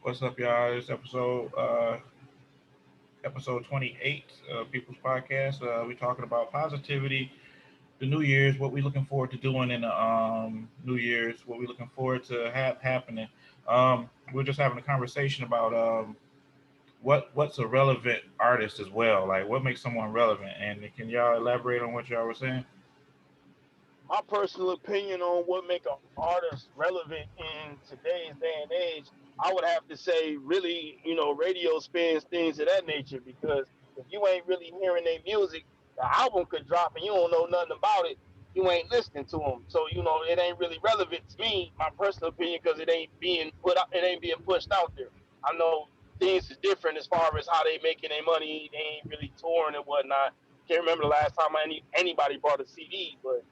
What's up, y'all? This episode 28, People's Podcast. We talking about positivity, the New Year's, what we looking forward to doing in the New Year's, what we looking forward to have happening. We're just having a conversation about what's a relevant artist as well, like what makes someone relevant. And can y'all elaborate on what y'all were saying? My personal opinion on what make an artist relevant in today's day and age, I would have to say really, radio spins, things of that nature, because if you ain't really hearing their music, the album could drop and you don't know nothing about it. You ain't listening to them. So, it ain't really relevant to me, my personal opinion, because it ain't being put out, it ain't being pushed out there. I know things is different as far as how they making their money. They ain't really touring and whatnot. Can't remember the last time anybody bought a CD, but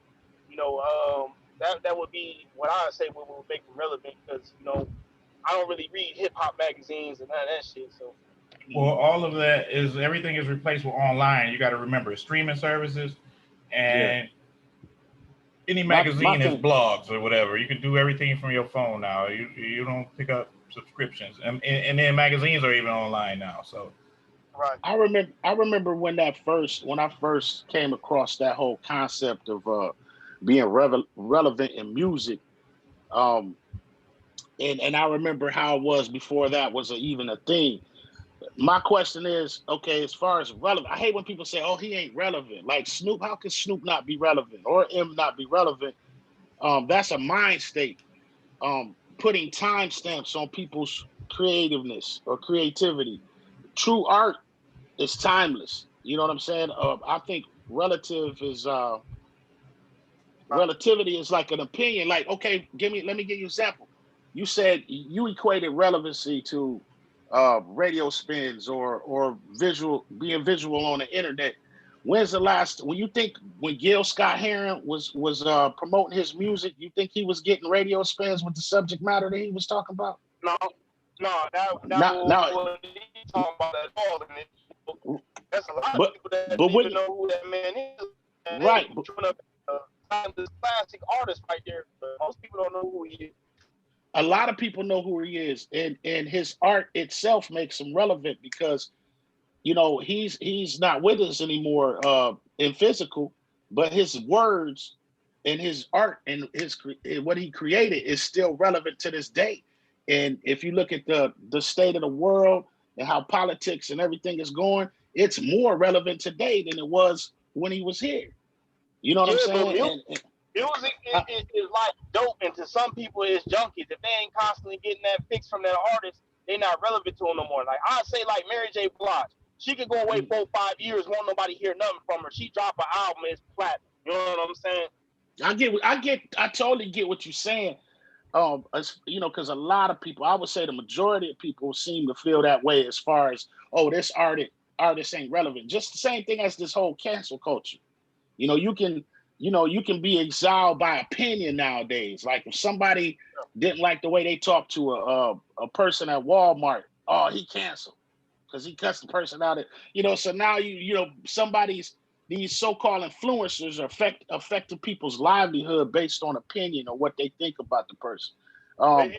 that would be what I would say what would make them relevant, because I don't really read hip hop magazines and none of that shit. So Well, all of that is everything is replaced with online. You got to remember streaming services Yeah. and any My magazine is thing. blogs or whatever. You can do everything from your phone now. You don't pick up subscriptions, and then magazines are even online now. So right, I remember when I first came across that whole concept of being relevant in music. Um, and I remember how it was before that was even a thing. My question is, okay, as far as relevant, I hate when people say, "Oh, he ain't relevant." Like Snoop, how can Snoop not be relevant or M not be relevant? That's a mind state. Putting timestamps on people's creativeness or creativity. True art is timeless. You know what I'm saying? I think right. relativity is like an opinion. Like, okay, let me give you an example. You said you equated relevancy to radio spins or visual on the internet. When's the last when you think when Gil Scott Heron was promoting his music, you think he was getting radio spins with the subject matter that he was talking about? No, no, that Not now, wasn't he talking about at all. And there's a lot of people that didn't even know but who when that man is. That is right, chewing up this classic artist right there, but most people don't know who he is. a lot of people know who he is, and his art itself makes him relevant because he's not with us anymore in physical, but his words and his art and what he created is still relevant to this day. And if you look at the state of the world and how politics and everything is going, it's more relevant today than it was when he was here. You know what I'm Yeah, but saying? And music I, is like dope, and to some people it's junkies. If they ain't constantly getting that fix from that artist, they not relevant to them no more. Like I say, like Mary J. Blige, she could go away 4 5 years, won't nobody hear nothing from her. She drop an album, it's platinum. You know what I'm saying? I totally get what you're saying. Because a lot of people, I would say the majority of people seem to feel that way as far as, oh, this artist ain't relevant. Just the same thing as this whole cancel culture. You know, you can be exiled by opinion nowadays. Like if somebody didn't like the way they talked to a person at Walmart, oh, he canceled because he cussed the person out. So now somebody's these so-called influencers are affecting people's livelihood based on opinion or what they think about the person. Um,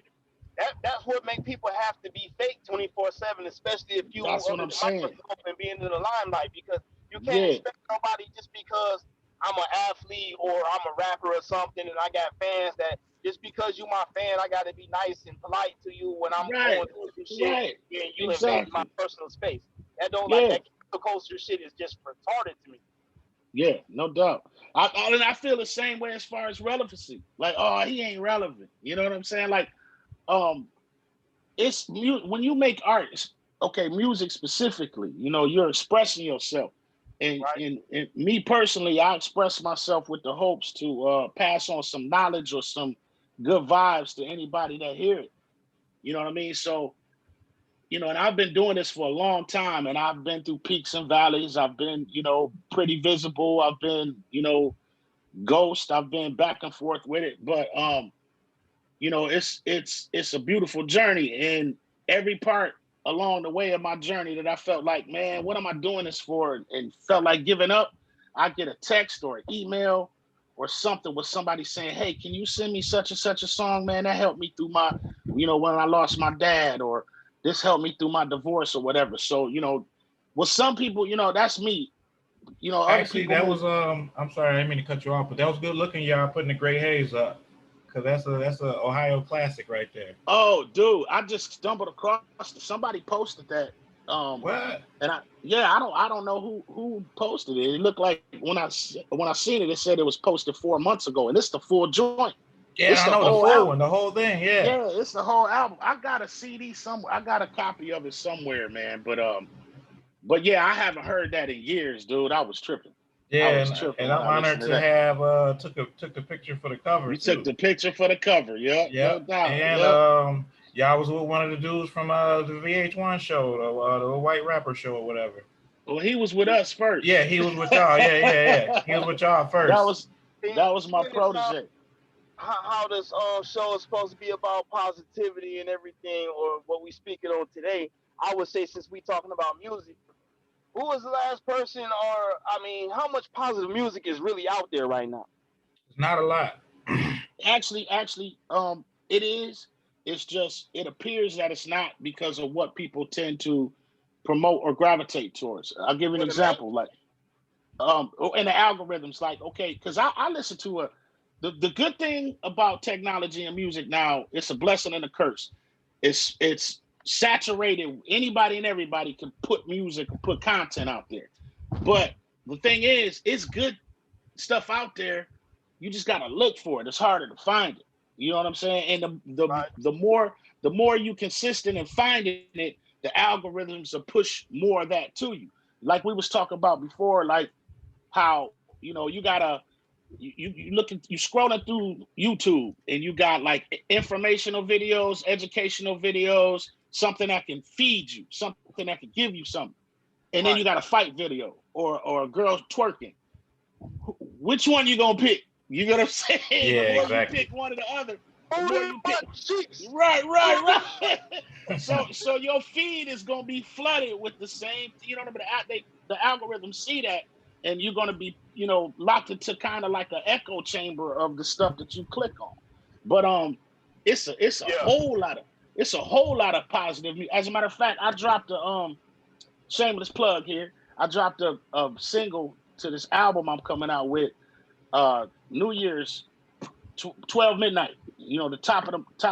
That's what make people have to be fake 24/7, especially if you that's what under I'm the saying. microscope and being in the limelight, because you can't Yeah, expect nobody just because I'm an athlete or I'm a rapper or something and I got fans that just because you my fan I got to be nice and polite to you when I'm right, going through some shit right, and you invade my exactly. personal space. That don't like Yeah, that cancel culture shit is just retarded to me. yeah, no doubt. And I feel the same way as far as relevancy. Like, oh, he ain't relevant. You know what I'm saying? Like, um, when you make art, okay, music specifically. You're expressing yourself. And, Right? and and me personally, I express myself with the hopes to pass on some knowledge or some good vibes to anybody that hear it. You know what I mean? So, and I've been doing this for a long time, and I've been through peaks and valleys. I've been, pretty visible. I've been, ghost. I've been back and forth with it, but it's a beautiful journey, and every part along the way of my journey that I felt like, man, what am I doing this for? And felt like giving up. I get a text or an email or something with somebody saying, "Hey, can you send me such and such a song, man? That helped me through my, when I lost my dad," or this helped me through my divorce or whatever. So, with some people, that's me. Other Actually, people that may. was I'm sorry, I didn't mean to cut you off, but that was good looking, y'all putting the gray haze up, because that's a Ohio classic right there. Oh, dude, I just stumbled across somebody posted that. What? And I don't know who posted it. It looked like when I seen it, it said it was posted 4 months ago, and it's the full joint. Yeah, It's I the know the whole full album. one, the whole thing. Yeah. Yeah, it's the whole album. I got a CD somewhere. I got a copy of it somewhere, man. But yeah, I haven't heard that in years, dude. I was tripping. I Yeah, was tripping and when I'm I listened honored to to that. have took the picture for the cover You took too. the picture for the cover, yeah, no Yep. doubt, And yeah. y'all was with one of the dudes from the VH1 show, the white rapper show or whatever. Well, he was with us first. Yeah, he was with y'all. Yeah. He was with y'all That first. was that was my protege. How this show is supposed to be about positivity and everything, or what we speaking on today. I would say, since we talking about music, who was the last person, or I mean, how much positive music is really out there right now? It's not a lot. Actually, it is. It's just it appears that it's not because of what people tend to promote or gravitate towards. I'll give you an For the man, example, like and the algorithms, like okay, because I listen to the good thing about technology and music now, it's a blessing and a curse. It's saturated. Anybody and everybody can put music or put content out there. But the thing is, it's good stuff out there. You just gotta look for it. It's harder to find it. You know what I'm saying? And right? the more you consistent in finding it, the algorithms will push more of that to you. Like we was talking about before, like how you gotta you scrolling through YouTube and you got like informational videos, educational videos, something that can feed you, something that can give you something, and then Right. you got a fight video or a girl twerking. Which one you gonna pick? You know what I'm saying? Yeah, The more exactly. you pick one or the other, the Booty more you pick. butt cheeks. Right. So your feed is gonna be flooded with the same. You know what I mean? The algorithms see that, and you're gonna be locked into kind of like an echo chamber of the stuff that you click on. But it's a Yeah. whole lot of positive. As a matter of fact, I dropped a shameless plug here. I dropped a single to this album I'm coming out with. New Year's 12 midnight. The top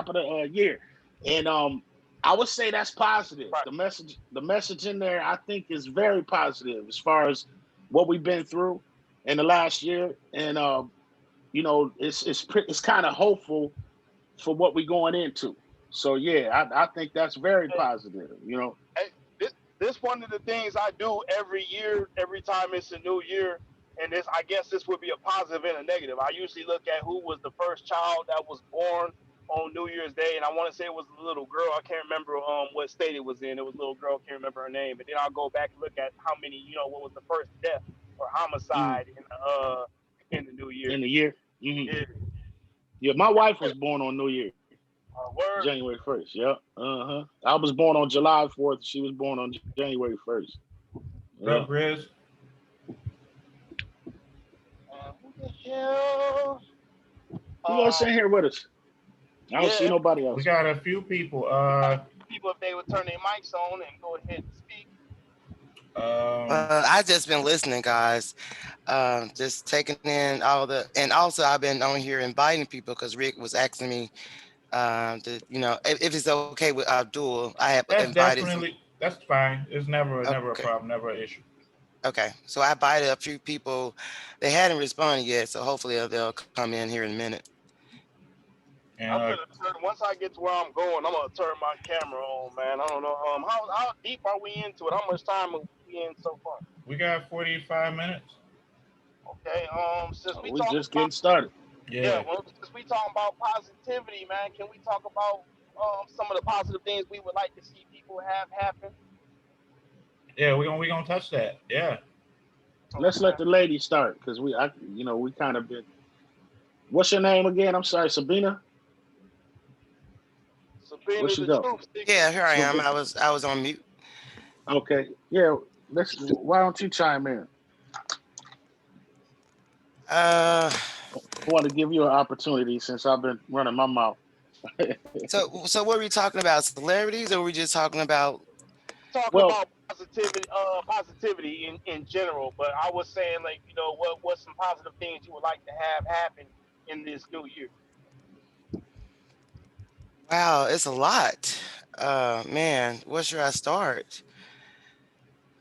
of the year, and I would say that's positive. Right. The message in there, I think, is very positive as far as what we've been through in the last year, and it's kind of hopeful for what we're going into. So yeah, I think that's very positive. Hey, this one of the things I do every year, every time it's a new year, and I guess this would be a positive and a negative. I usually look at who was the first child that was born on New Year's Day, and I want to say it was a little girl. I can't remember what state it was in. It was a little girl. Can't remember her name. But then I'll go back and look at how many, what was the first death or homicide in the new year. In the year. Mm-hmm. Yeah. Yeah, my wife was born on New Year. Word. January 1st. Yeah. I was born on July 4th. She was born on January 1st. What up, Grizz? Who the hell? Who else in here with us? I don't see nobody else. We got a few people. People, if they would turn their mics on and go ahead and speak. I just been listening, guys. Just taking in and also I've been on here inviting people because Rick was asking me, if it's okay with Abdul. I have invited. That's fine. It's never Okay. a problem, never an issue. Okay, so I invited a few people. They hadn't responded yet, so hopefully they'll come in here in a minute. And, I'm gonna once I get to where I'm going, I'm gonna turn my camera on, man. I don't know how deep are we into it? How much time are we in so far? We got 45 minutes. Okay. Since we just getting started. Yeah. Well, since we talking about positivity, man, can we talk about some of the positive things we would like to see people have happen? Yeah, we're gonna touch that. Yeah. Let's let the lady start because we kind of been. What's your name again? I'm sorry, Sabina. Sabina, Where'd she go? Yeah, here I am. I was on mute. Okay. Yeah. Why don't you chime in? I want to give you an opportunity since I've been running my mouth. So what are we talking about? Celebrities, or are we just talking about? Talking Well, about positivity in general. But I was saying, like, what's some positive things you would like to have happen in this new year? Wow, it's a lot. Man, where should I start?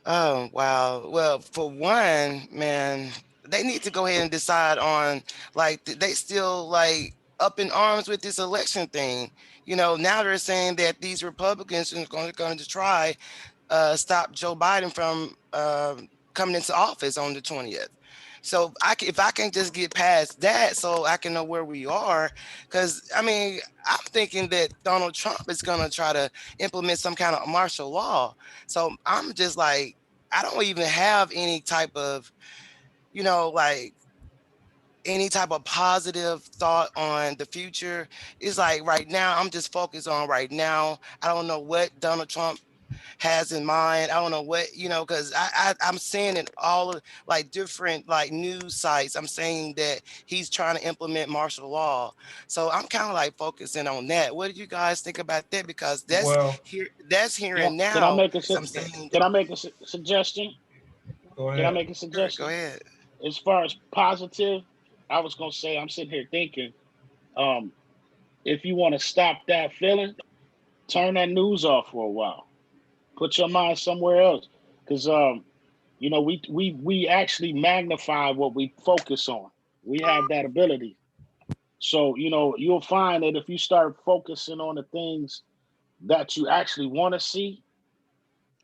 Oh, wow. Well, for one, man, they need to go ahead and decide on like they still like up in arms with this election thing. Now they're saying that these Republicans are going to try stop Joe Biden from coming into office on the 20th. So if I can just get past that, so I can know where we are, because I mean, I'm thinking that Donald Trump is going to try to implement some kind of martial law. So I'm just like, I don't even have any type of, like any type of positive thought on the future. It's like right now, I'm just focused on right now. I don't know what Donald Trump has in mind. I don't know what, because I'm seeing it all like different like news sites. I'm saying that he's trying to implement martial law. So I'm kind of like focusing on that. What do you guys think about that? Because Well, that's here can I, and can I now. make a So I'm saying, can I make a suggestion? go Can I ahead. make a sure, go suggestion? ahead. As far as positive, I was gonna say I'm sitting here thinking, um, if you want to stop that feeling, turn that news off for a while. Put your mind somewhere else, because we actually magnify what we focus on. We have that ability. So you'll find that if you start focusing on the things that you actually want to see,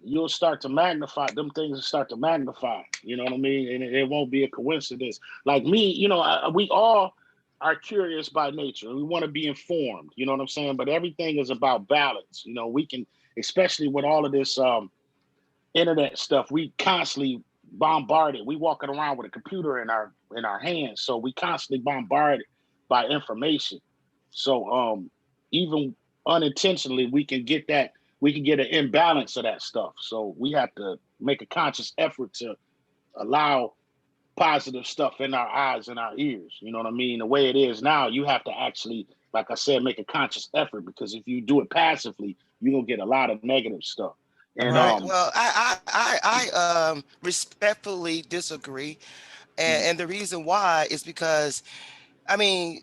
you'll start to magnify them things and start to magnify. You know what I mean? And it won't be a coincidence. Like me, we all are curious by nature. We want to be informed. You know what I'm saying? But everything is about balance. We can, especially with all of this internet stuff, we constantly bombarded. We walking around with a computer in our hands, so we constantly bombarded by information. So even unintentionally, we can get an imbalance of that stuff. So we have to make a conscious effort to allow positive stuff in our eyes and our ears. You know what I mean? The way it is now, you have to actually, like I said, make a conscious effort, because if you do it passively, you're gonna get a lot of negative stuff. And Right. Well, I respectfully disagree, and the reason why is because I mean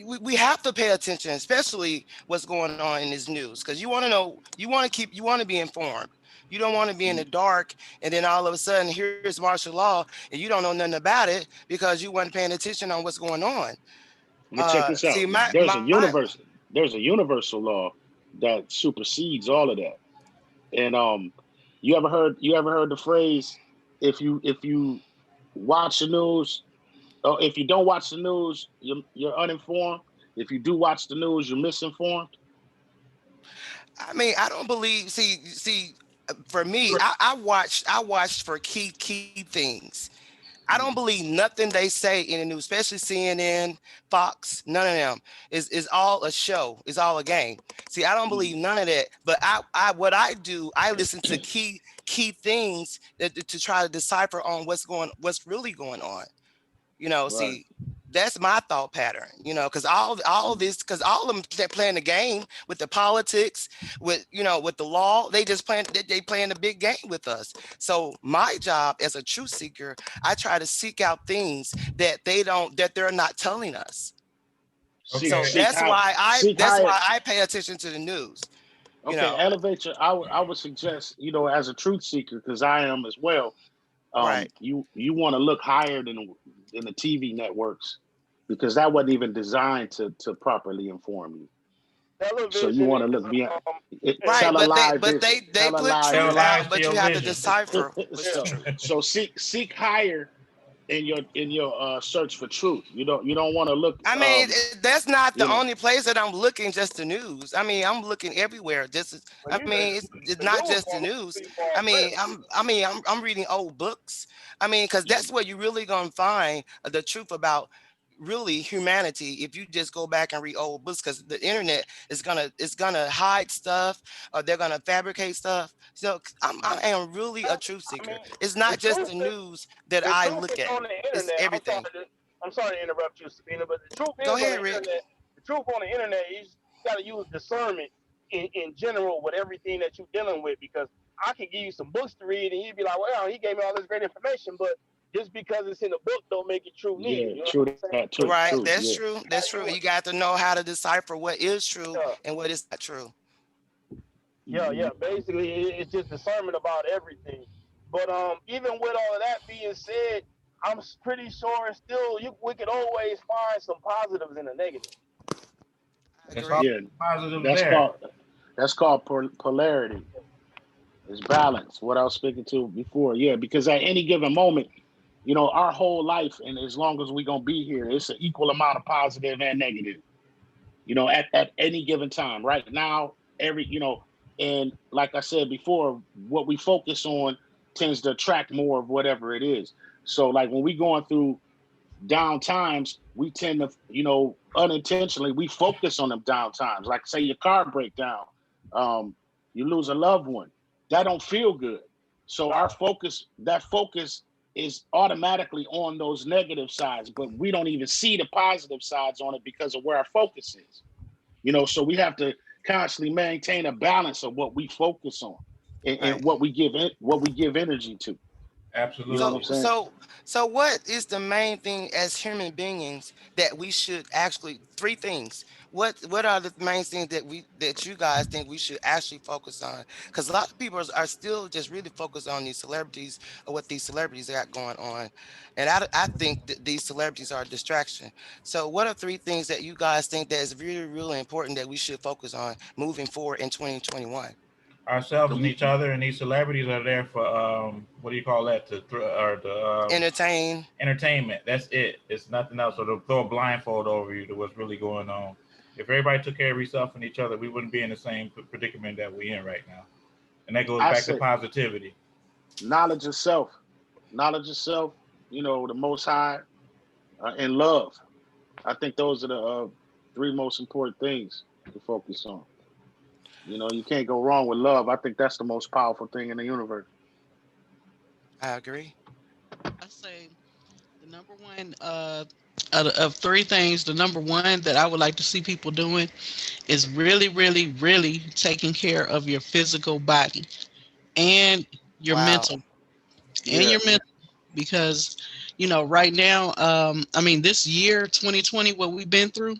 we have to pay attention, especially what's going on in this news, because you want to know, you want to be informed. You don't want to be in the dark, and then all of a sudden here's martial law, and you don't know nothing about it because you weren't paying attention on what's going on. But check this See, out. There's a universal law that supersedes all of that. And you ever heard the phrase, if you watch the news, or if you don't watch the news, you're uninformed. If you do watch the news, you're misinformed. I mean, I don't believe. See, for me, I watched for key things. I don't believe nothing they say in the news, especially CNN, Fox. None of them is all a show. It's all a game. See, I don't believe none of that. But what I do, I listen to key things to try to decipher on what's really going on. Right. See, that's my thought pattern. Because all this, because all of them they're playing the game with the politics, with the law. They just playing the big game with us. So my job as a truth seeker, I try to seek out things that they're not telling us. Seek So Okay. seek high. Seek that's higher. why I pay attention to the news. You Okay, know, elevate your. I would suggest, as a truth seeker, because I am as well. right. You want to look higher than the TV networks, because that wasn't even designed to properly inform you. So you Television want to is look beyond is Right, tell a but they lie but vision. they Tell a put lie Tell truth vision. out, lies to but you your have to vision. decipher what's the yeah. truth. So seek higher in your search for truth. You don't want to look. I mean, that's not You the know. only place that I'm looking, just the news. I mean, I'm looking everywhere. But I you mean, it's the not news just the gonna news. be more I mean, oppressed. I'm reading old books. I mean, because that's where you really gonna find the truth about really humanity if you just go back and read old books, because the internet is gonna hide stuff, or they're gonna fabricate stuff. So I am really a truth I seeker. mean, It's the not just truth the is news that the I truth look is at. on the It's internet. everything. I'm sorry to interrupt you, Sabina, but the truth Go is on the ahead, Rick. internet. truth on the internet. You just gotta use discernment in general with everything that you're dealing with, because I can give you some books to read and you'd be like, well, he gave me all this great information, but just because it's in the book don't make it true neither. Yeah, You know true what I'm saying? that, true, Right, true, that's yeah. true. That's true. You got to know how to decipher what is true Yeah. and what is not true. Yeah. Basically, it's just discernment about everything. But even with all of that being said, I'm pretty sure still we could always find some positives in the negative. I There's agree. all Yeah, positive that's there. called polarity. It's balance. What I was speaking to before. Yeah, because at any given moment, you know, our whole life, and as long as we're gonna be here, it's an equal amount of positive and negative. You know, at any given time. Right now, and like I said before, what we focus on tends to attract more of whatever it is. So like when we going through down times, we tend to, unintentionally, we focus on them down times. Like say your car break down, you lose a loved one. That don't feel good. So that focus is automatically on those negative sides, but we don't even see the positive sides on it because of where our focus is. So we have to constantly maintain a balance of what we focus on and, Right. what we give energy to. Absolutely. You know what I'm saying? So what is the main thing as human beings that we should actually, three things? What are the main things that you guys think we should actually focus on? Because a lot of people are still just really focused on these celebrities or what these celebrities got going on. And I think that these celebrities are a distraction. So what are three things that you guys think that is really, really important that we should focus on moving forward in 2021? Ourselves and each other, and these celebrities are there for what do you call that? Or the Entertain. entertainment. That's it. It's nothing else. So to throw a blindfold over you to what's really going on. If everybody took care of yourself and each other, we wouldn't be in the same predicament that we're in right now. And that goes back to positivity. Knowledge of self, the Most High, and love. I think those are the three most important things to focus on. You can't go wrong with love. I think that's the most powerful thing in the universe. I agree. I say the number one out of three things, the number one that I would like to see people doing is really, really, really taking care of your physical body and your Wow. mental and your mental, because right now, this year 2020, what we've been through,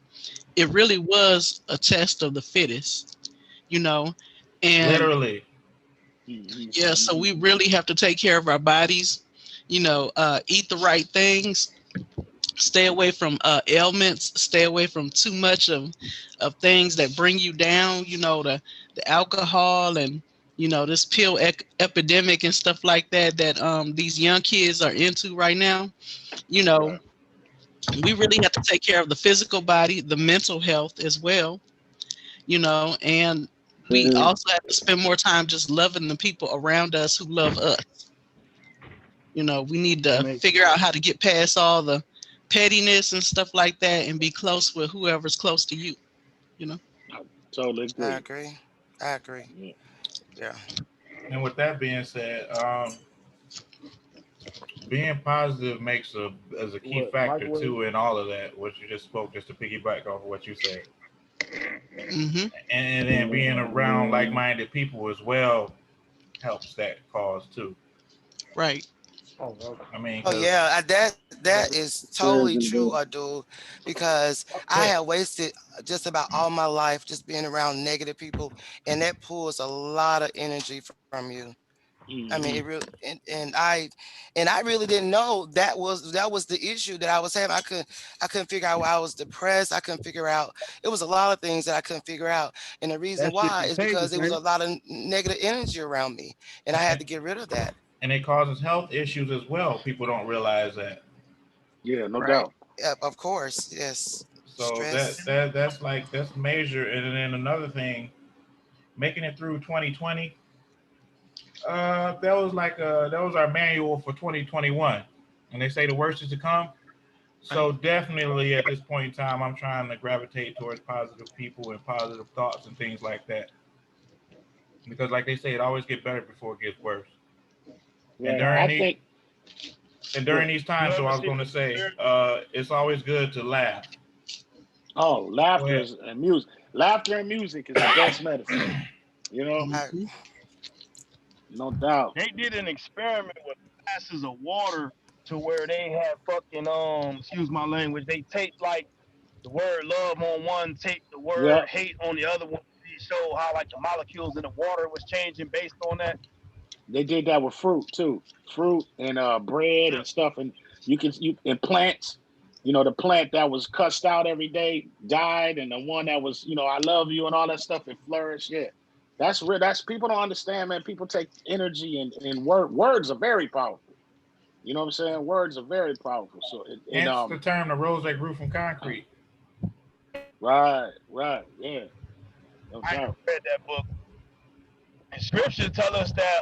it really was a test of the fittest, and Literally. yeah, so we really have to take care of our bodies, eat the right things, stay away from ailments, stay away from too much of things that bring you down, the alcohol and this pill epidemic and stuff like that these young kids are into right now. Right. We really have to take care of the physical body, the mental health as well, and we also have to spend more time just loving the people around us who love us. We need to figure out how to get past all the pettiness and stuff like that and be close with whoever's close to you. Totally agree. I agree. Yeah. And with that being said, being positive makes as a key factor too in all of that. What you just spoke, just to piggyback off of what you said. Mm-hmm. And then being around like-minded people as well helps that cause too. Right. I mean, Oh yeah, that is totally true, Abdul, because I have wasted just about all my life just being around negative people, and that pulls a lot of energy from you. I mean, it really, and I really didn't know that was the issue that I was having. I couldn't figure out why I was depressed. I couldn't figure out. It was a lot of things that I couldn't figure out, and the reason why is because there was a lot of negative energy around me, and I had to get rid of that. And it causes health issues as well. People don't realize that. Yeah, no doubt. Yeah, of course, yes. So Stress. that's major. And then another thing, making it through 2020. That was our manual for 2021, and they say the worst is to come. So definitely at this point in time, I'm trying to gravitate towards positive people and positive thoughts and things like that, because like they say, it always gets better before it gets worse. Yeah, And during these times, so I was going to say, it's always good to laugh. Oh, Go ahead. and music. Laughter and music is the best medicine. You know, I, Mhm. no doubt. They did an experiment with glasses of water to where they had fucking excuse my language. They taped like the word love on one, taped the Yep. word hate on the other one. They showed how like the molecules in the water was changing based on that. They did that with fruit too. Fruit and bread Yeah, and stuff. And you and plants. You know, the plant that was cussed out every day died, and the one that was, I love you and all that stuff, it flourished. Yeah. That's real. That's people don't understand, man. People take energy and words are very powerful. You know what I'm saying? Words are very powerful. So and Hence the term "the rose that grew from concrete." right, yeah, no I doubt. read that book. And scripture tell us that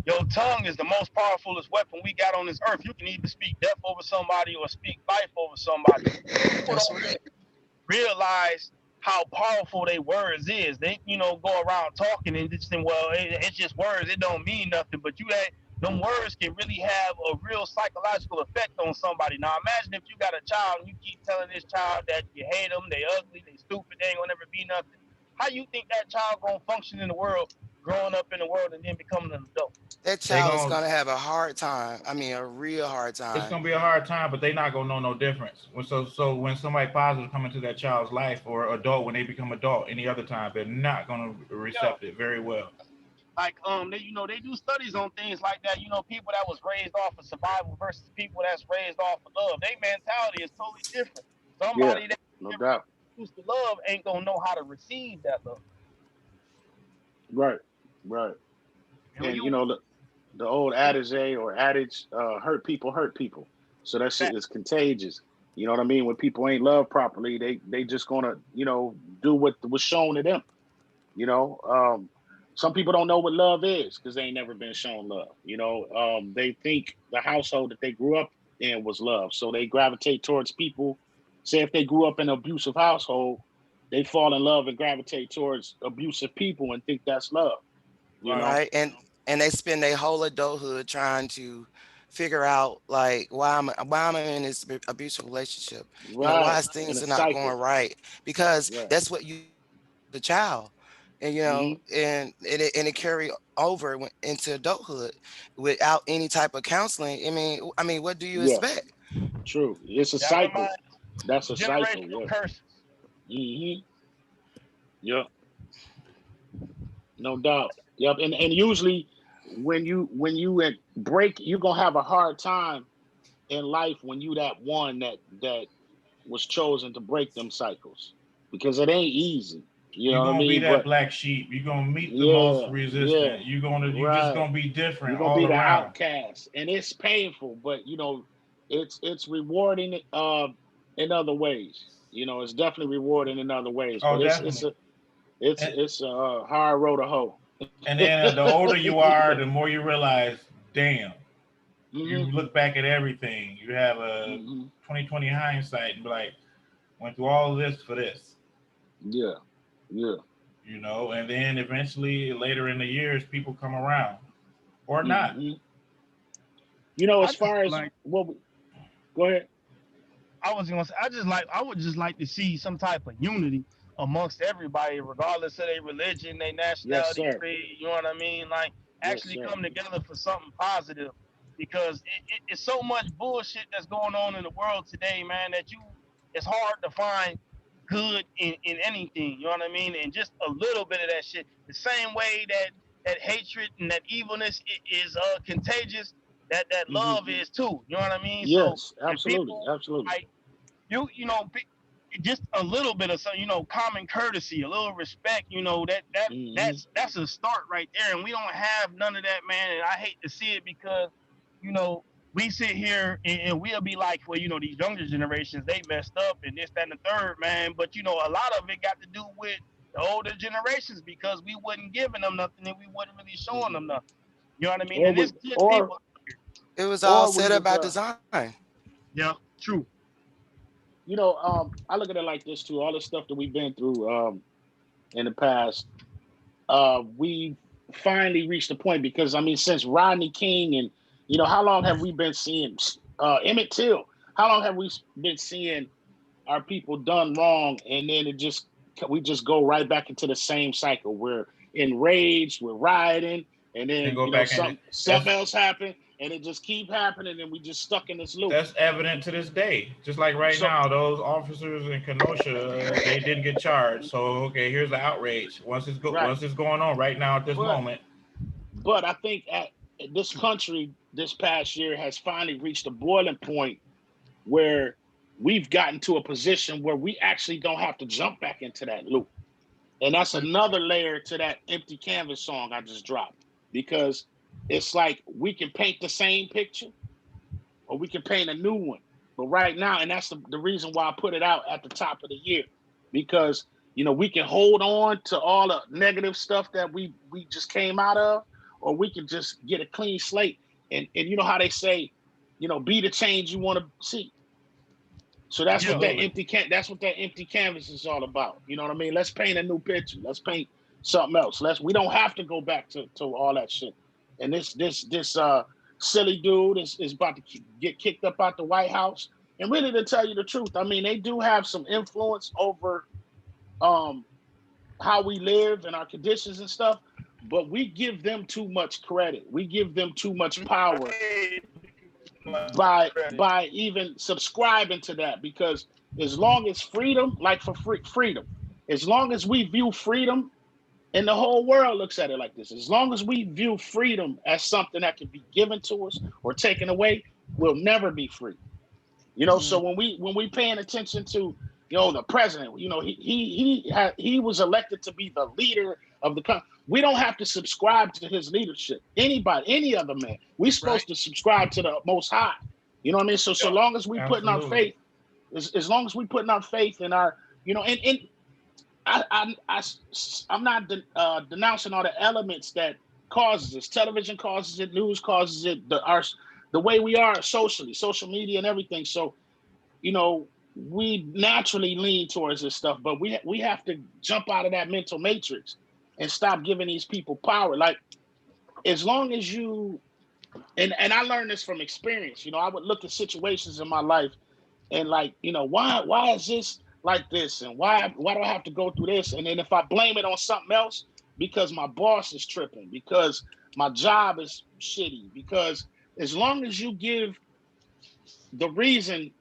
your tongue is the most powerfulest weapon we got on this earth. You can either speak death over somebody or speak life over somebody. People That's don't right. realize how powerful their words is. They, go around talking and just saying, well, it's just words. It don't mean nothing. But them words can really have a real psychological effect on somebody. Now, imagine if you got a child and you keep telling this child that you hate them, they ugly, they stupid, they ain't gonna never be nothing. How you think that child gonna function in the world, growing up in the world, and then becoming an adult? that They child is gonna gonna have a hard time. I mean, a real hard it's time. gonna be a hard time, but they not gonna know no difference. So when somebody positive come into that child's life or adult when they become adult any other time, they're not gonna Yeah. accept it very well. Like they do studies on things like that. People that was raised off of survival versus people that's raised off of love. Their mentality is totally different. Yeah, Somebody that no never doubt. used to love ain't gonna know how to receive that love. Right, right. And when And you the old adage, hurt people hurt people. So that shit fact, is contagious. You know what I mean? When people ain't loved properly, they just gonna, do what was shown to them. You know, some people don't know what love is because they ain't never been shown love. They think the household that they grew up in was love, so they gravitate towards people. Say if they grew up in an abusive household, they fall in love and gravitate towards abusive people and think that's love. You right, know, Right? And they spend their whole adulthood trying to figure out like why am I in this abusive relationship? Why right? is In things a are not going cycle, right? Because right? that's what you the child. And Hmm. and it carry over into adulthood without any type of counseling. I mean, what do you Yeah, expect? true. It's a that cycle. reminds That's a cycle. generational Yeah. curses. Hmm. Yeah. No doubt. Yep. And usually when you at break, you're gonna have a hard time in life when you that one that was chosen to break them cycles because it ain't easy. You You're know what I gonna be mean? that But black sheep. You're gonna meet the most yeah, yeah, resistant. You just right. gonna be You're different gonna all be the around. outcast, and it's painful, but it's rewarding in other ways. It's definitely rewarding in other ways, Oh, but it's definitely. a it's And, it's a hard road to hoe. and then the older you are, the more you realize, damn. You Hmm. look back at everything. You have a Hmm. 2020 hindsight and be like, went through all of this for this, Yeah, yeah. and then eventually later in the years, people come around or not. Hmm. I As just far as like go ahead. I was gonna say, I would just like to see some type of unity amongst everybody, regardless of their religion, their Yes, nationality, sir. creed. You know what I mean? Like Yes, actually sir. come together for something positive, because it's so much bullshit that's going on in the world today, man. It's hard to find good in anything. You know what I mean? And just a little bit of that shit. The same way that hatred and that evilness is contagious. That Hmm. love is too. You know what I mean? So Yes, if absolutely, people absolutely. like just a little bit of some, common courtesy, a little respect, Hmm. that's a start right there. And we don't have none of that, man. And I hate to see it because, you know, we sit here and we'll be like, well, these younger generations, they messed up and this, that, and the third, man. But a lot of it got to do with the older generations because we wasn't giving them nothing and we wasn't really showing Hmm. them nothing. You know what I mean? Or And we it's good or people. It was all or we set up was by design. Yeah, true. I look at it like this too. All the stuff that we've been through in the past, we finally reached a point because I mean, since Rodney King and how long have we been seeing Emmett Till? How long have we been seeing our people done wrong, and then we just go right back into the same cycle. We're enraged, we're rioting, and then go back in. something else happened, and it just keep happening, and we just stuck in this loop. That's evident to this day. Just like right now, those officers in Kenosha, they didn't get charged. So okay, here's the outrage. Once it's going on right now at this moment. But I think this country this past year has finally reached a boiling point where we've gotten to a position where we actually don't have to jump back into that loop. And that's another layer to that Empty Canvas song I just dropped, because it's like we can paint the same picture or we can paint a new one. But right now, and that's the reason why I put it out at the top of the year, because, you know, we can hold on to all the negative stuff that we just came out of, or we can just get a clean slate. And you know how they say, you know, be the change you want to see. So that's what that empty canvas is all about. You know what I mean? Let's paint a new picture. Let's paint something else. We don't have to go back to all that shit. And this silly dude is about to get kicked up out the White House. And really, to tell you the truth, I mean, they do have some influence over how we live and our conditions and stuff, but we give them too much credit. We give them too much power by even subscribing to that, because as long as freedom, like for freedom, as long as we view freedom, and the whole world looks at it like this, as long as we view freedom as something that can be given to us or taken away, we'll never be free. You know, so when we paying attention to, you know, the president, you know, he was elected to be the leader of the country. We don't have to subscribe to his leadership. Anybody, any other man, we're supposed to subscribe to the Most High. You know what I mean? So long as we putting our faith, as long as we putting our faith in our, you know, and I'm not denouncing all the elements that causes this. Television causes it, news causes it, the way we are socially, social media and everything. So, you know, we naturally lean towards this stuff, but we have to jump out of that mental matrix and stop giving these people power. Like, as long as you, and I learned this from experience, you know, I would look at situations in my life and like, you know, why is this like this? And why do I have to go through this? And then if I blame it on something else, because my boss is tripping, because my job is shitty, because as long as you give the reason,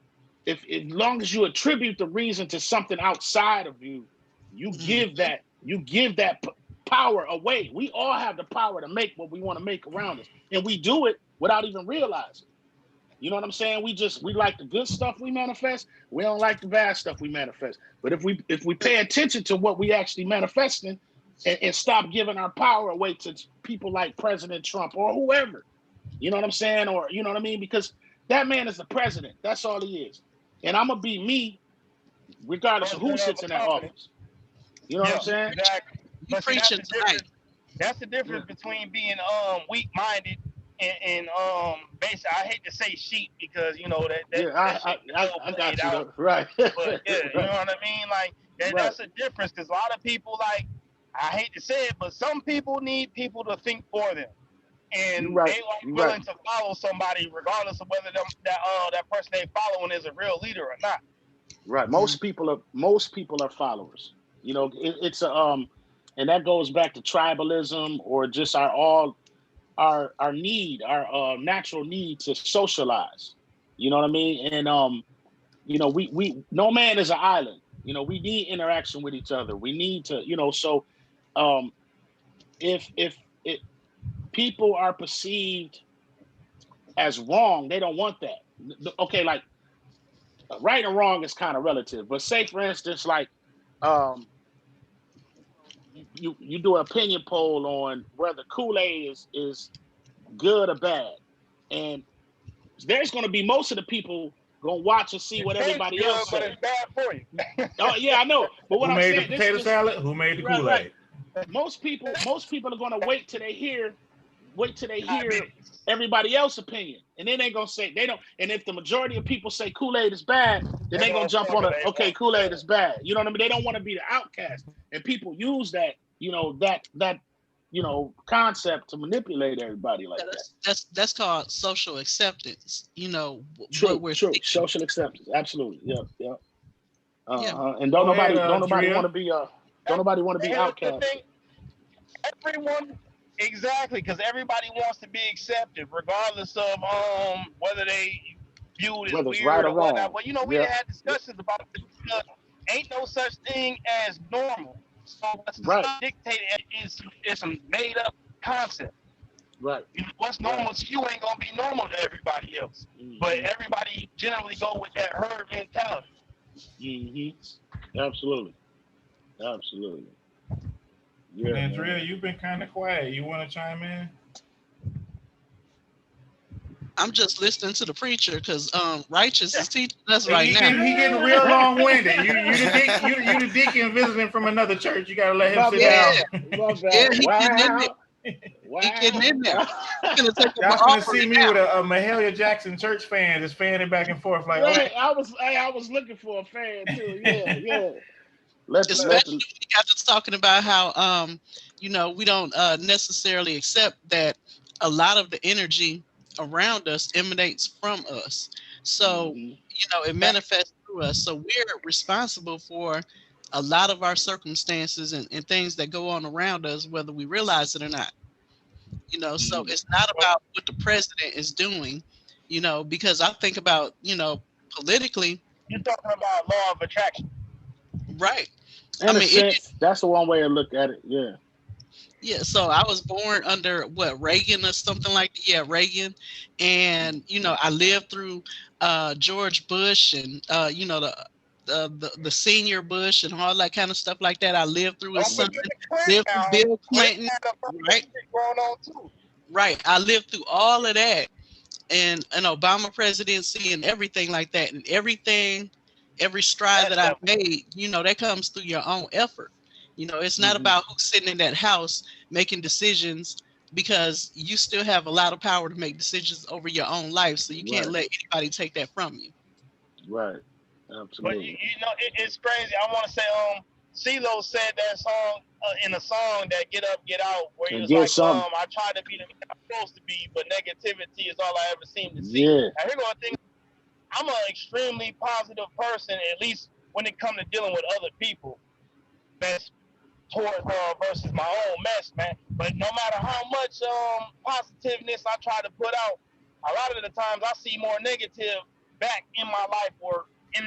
as long as you attribute the reason to something outside of you, you give that power away. We all have the power to make what we want to make around us, and we do it without even realizing. You know what I'm saying? We like the good stuff we manifest. We don't like the bad stuff we manifest. But if we pay attention to what we actually manifesting and stop giving our power away to people like President Trump or whoever, you know what I'm saying? Or, you know what I mean? Because that man is the president. That's all he is. And I'm going to be me regardless of who sits in that office. You know what I'm saying? Exactly. You preaching tonight. That's the difference between being weak-minded and basically, I hate to say sheep because, you know, I got you though. Right. But yeah, you know what I mean? Like that's a difference, because a lot of people, like, I hate to say it, but some people need people to think for them. And they are willing to follow somebody regardless of whether that person they following is a real leader or not. Right. Most people are followers. You know, it's and that goes back to tribalism or just our natural need to socialize. You know what I mean? And you know, we no man is an island. You know, we need interaction with each other. We need to, you know, so if people are perceived as wrong, they don't want that. Okay, like right or wrong is kind of relative, but say for instance, like you do an opinion poll on whether Kool-Aid is good or bad, and there's going to be most of the people gonna watch and see what everybody else says. But it's bad for you. Oh yeah, I know. But what Who I'm made saying, the potato salad? Who made the Kool-Aid? Right. Most people are gonna wait till they hear everybody else's opinion, and then they're gonna say they don't. And if the majority of people say Kool-Aid is bad, then they're gonna jump on it. Okay, Kool-Aid is bad. You know what I mean? They don't want to be the outcast, and people use that, you know, that you know, concept to manipulate everybody like that. That's called social acceptance. You know, true. Social acceptance, absolutely. Yeah. Uh-huh. And don't Go ahead, nobody Drea. want to be don't nobody want to be Here's the outcast. thing. Everyone, exactly, because everybody wants to be accepted, regardless of whether they viewed as Whether it's weird right or or whatnot. wrong. But you know, we Yeah. done had discussions about this because ain't no such thing as normal. So what's Right. dictated is some made up concept. Right. What's normal to you ain't gonna be normal to everybody else. But everybody generally go with that herd mentality. Absolutely. Absolutely. Yeah. Andrea, you've been kind of quiet. You want to chime in? I'm just listening to the preacher because Righteous is teaching us right he now. getting real long-winded. You the deacon visiting from another church. You gotta let him sit down. Yeah, he getting in there. Wow. He getting in there. He's gonna take Y'all up gonna an see offering me now. with a Mahalia Jackson church fan just fanning back and forth like, Right. okay. I was looking for a fan too. Yeah. Especially when you got to talking about how you know, we don't necessarily accept that a lot of the energy around us emanates from us. So you know, it manifests through us. So we're responsible for a lot of our circumstances and things that go on around us, whether we realize it or not. You know, so it's not about what the president is doing, you know, because I think about, you know, politically. You're talking about law of attraction. Right. In a sense, that's the one way to look at it. Yeah. Yeah, so I was born under what, Reagan or something like that. Yeah, Reagan. And you know, I lived through George Bush and you know, the senior Bush and all that kind of stuff like that. I lived through his son, lived through Bill Clinton. Right. Going on too. Right. I lived through all of that and an Obama presidency and everything like that. And everything, every stride that I've made, you know, that comes through your own effort. You know, it's not about who's sitting in that house making decisions, because you still have a lot of power to make decisions over your own life. So you can't let anybody take that from you. Right. Absolutely. But you know, it's crazy. I want to say, CeeLo said that song in a song that Get Up, Get Out, where he was like, I try to be the man I'm supposed to be, but negativity is all I ever seem to see. Yeah. And here's one thing. I'm an extremely positive person, at least when it comes to dealing with other people. That's towards versus my own mess, man. But no matter how much positiveness I try to put out, a lot of the times I see more negative back in my life or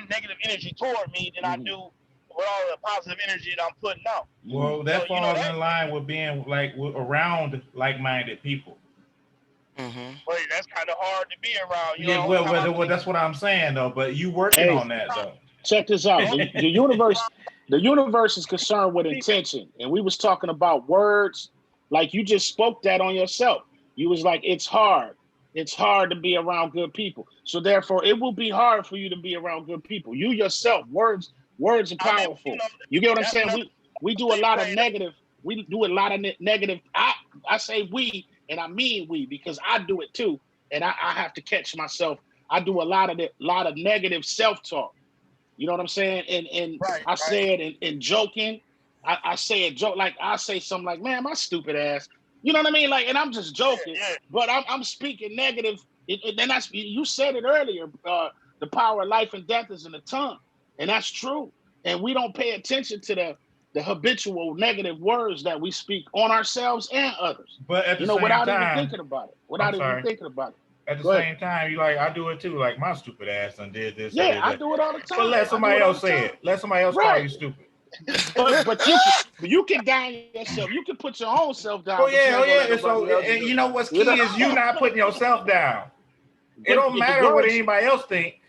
negative energy toward me than I do with all the positive energy that I'm putting out. Well, that falls in line with being like around like-minded people. But that's kind of hard to be around. You know, well, that's what I'm saying though. But you working on that though. Check this out. The universe is concerned with intention, and we was talking about words. Like you just spoke that on yourself. You was like, it's hard to be around good people. So therefore, it will be hard for you to be around good people. You yourself, words are powerful. You get what I'm saying? We do a lot of negative. We do a lot of negative. I say we, and I mean we, because I do it too, and I have to catch myself. I do a lot of negative self-talk. You know what I'm saying? And I say it in joking. I say it joke, like I say something like, man, my stupid ass. You know what I mean? Like, and I'm just joking, but I'm speaking negative. And that's, you said it earlier. The power of life and death is in the tongue, and that's true. And we don't pay attention to the habitual negative words that we speak on ourselves and others. But at the same without time, even thinking about it. At the same time, you like, I do it too. Like, my stupid ass done did this. Yeah, I do it all the time. But let somebody else say it. Let somebody else call you stupid. but you can down yourself. You can put your own self down. Oh yeah. So, and you know what's key is you not putting yourself down. It don't matter what anybody else think.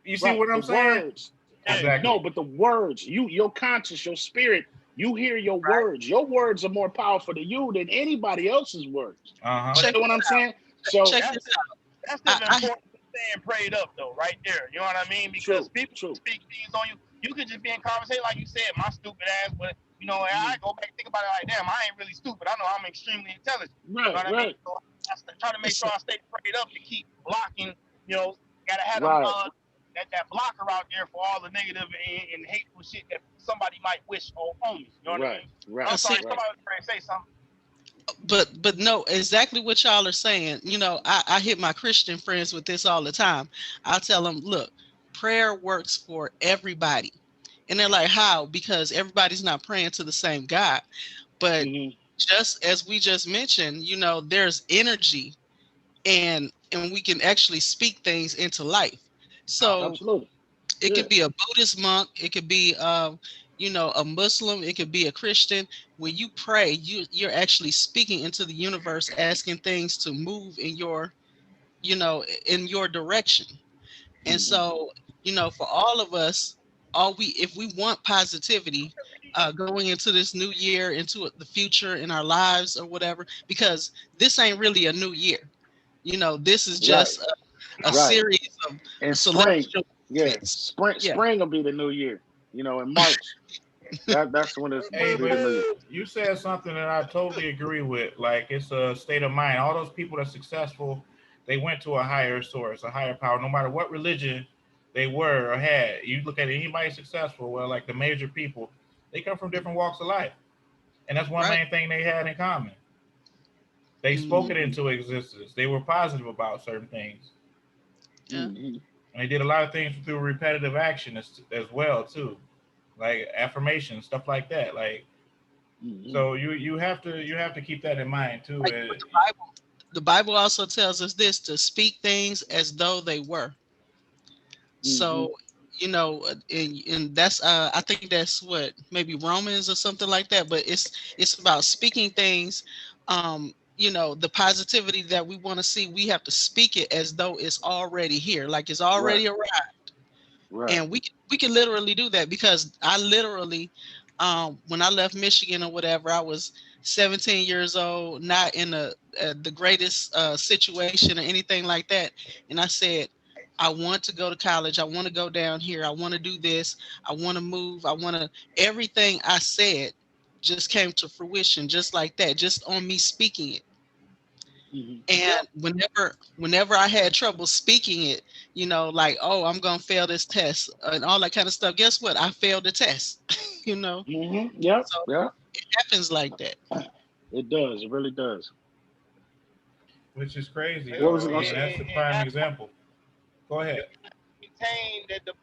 You see what I'm saying? Words. Exactly. No, but the words, your conscious, your spirit, you hear your words. Your words are more powerful to you than anybody else's words. You know what I'm saying? So check this out. That's the importance of staying prayed up, though, right there. You know what I mean? Because people speak things on you. You could just be in conversation, like you said, my stupid ass, but, you know, I go back and think about it like, damn, I ain't really stupid. I know I'm extremely intelligent. Right, you know what I mean? So I try to make sure I stay prayed up to keep blocking, you know, got to have that blocker out there for all the negative and hateful shit that somebody might wish on me. You know what I mean? Right. I'm sorry, somebody was trying to say something. But no, exactly what y'all are saying. You know, I hit my Christian friends with this all the time. I tell them, look, prayer works for everybody. And they're like, how? Because everybody's not praying to the same God. But just as we just mentioned, you know, there's energy, and we can actually speak things into life. So Absolutely. it Yeah. could be a Buddhist monk, it could be you know, a Muslim, it could be a Christian. When you pray, you're actually speaking into the universe, asking things to move in your, you know, in your direction. And so, you know, for all of us, if we want positivity going into this new year, into the future in our lives or whatever, because this ain't really a new year. You know, this is just a Right. series of And spring. celestial Yeah. events. Spring. Yeah. Spring will be the new year. You know, in March. That's when it's Hey, supposed to be the new year. but you said something that I totally agree with. Like, it's a state of mind. All those people that are successful, they went to a higher source, a higher power, no matter what religion they were or had. You look at anybody successful, well, like the major people, they come from different walks of life. And that's one Right. main thing they had in common. They spoke it into existence. They were positive about certain things. Yeah. And they did a lot of things through repetitive action as well, too. Like affirmation, stuff like that. Like, so you have to keep that in mind too. Like with the Bible also tells us this, to speak things as though they were. So, you know, and that's I think that's what, maybe Romans or something like that. But it's about speaking things. You know, the positivity that we want to see, we have to speak it as though it's already here, like it's already arrived. Right. And we can literally do that, because I literally, when I left Michigan or whatever, I was 17 years old, not in the greatest situation or anything like that. And I said, I want to go to college. I want to go down here. I want to do this. I want to move. I want to, everything I said just came to fruition, just like that, just on me speaking it. And whenever I had trouble speaking it, you know, like, oh, I'm gonna fail this test and all that kind of stuff. Guess what? I failed the test. You know. Yep. So Yep. it happens like that. It does. It really does. Which is crazy. What was it I gonna mean, say? that's the prime example. Go ahead. Maintain the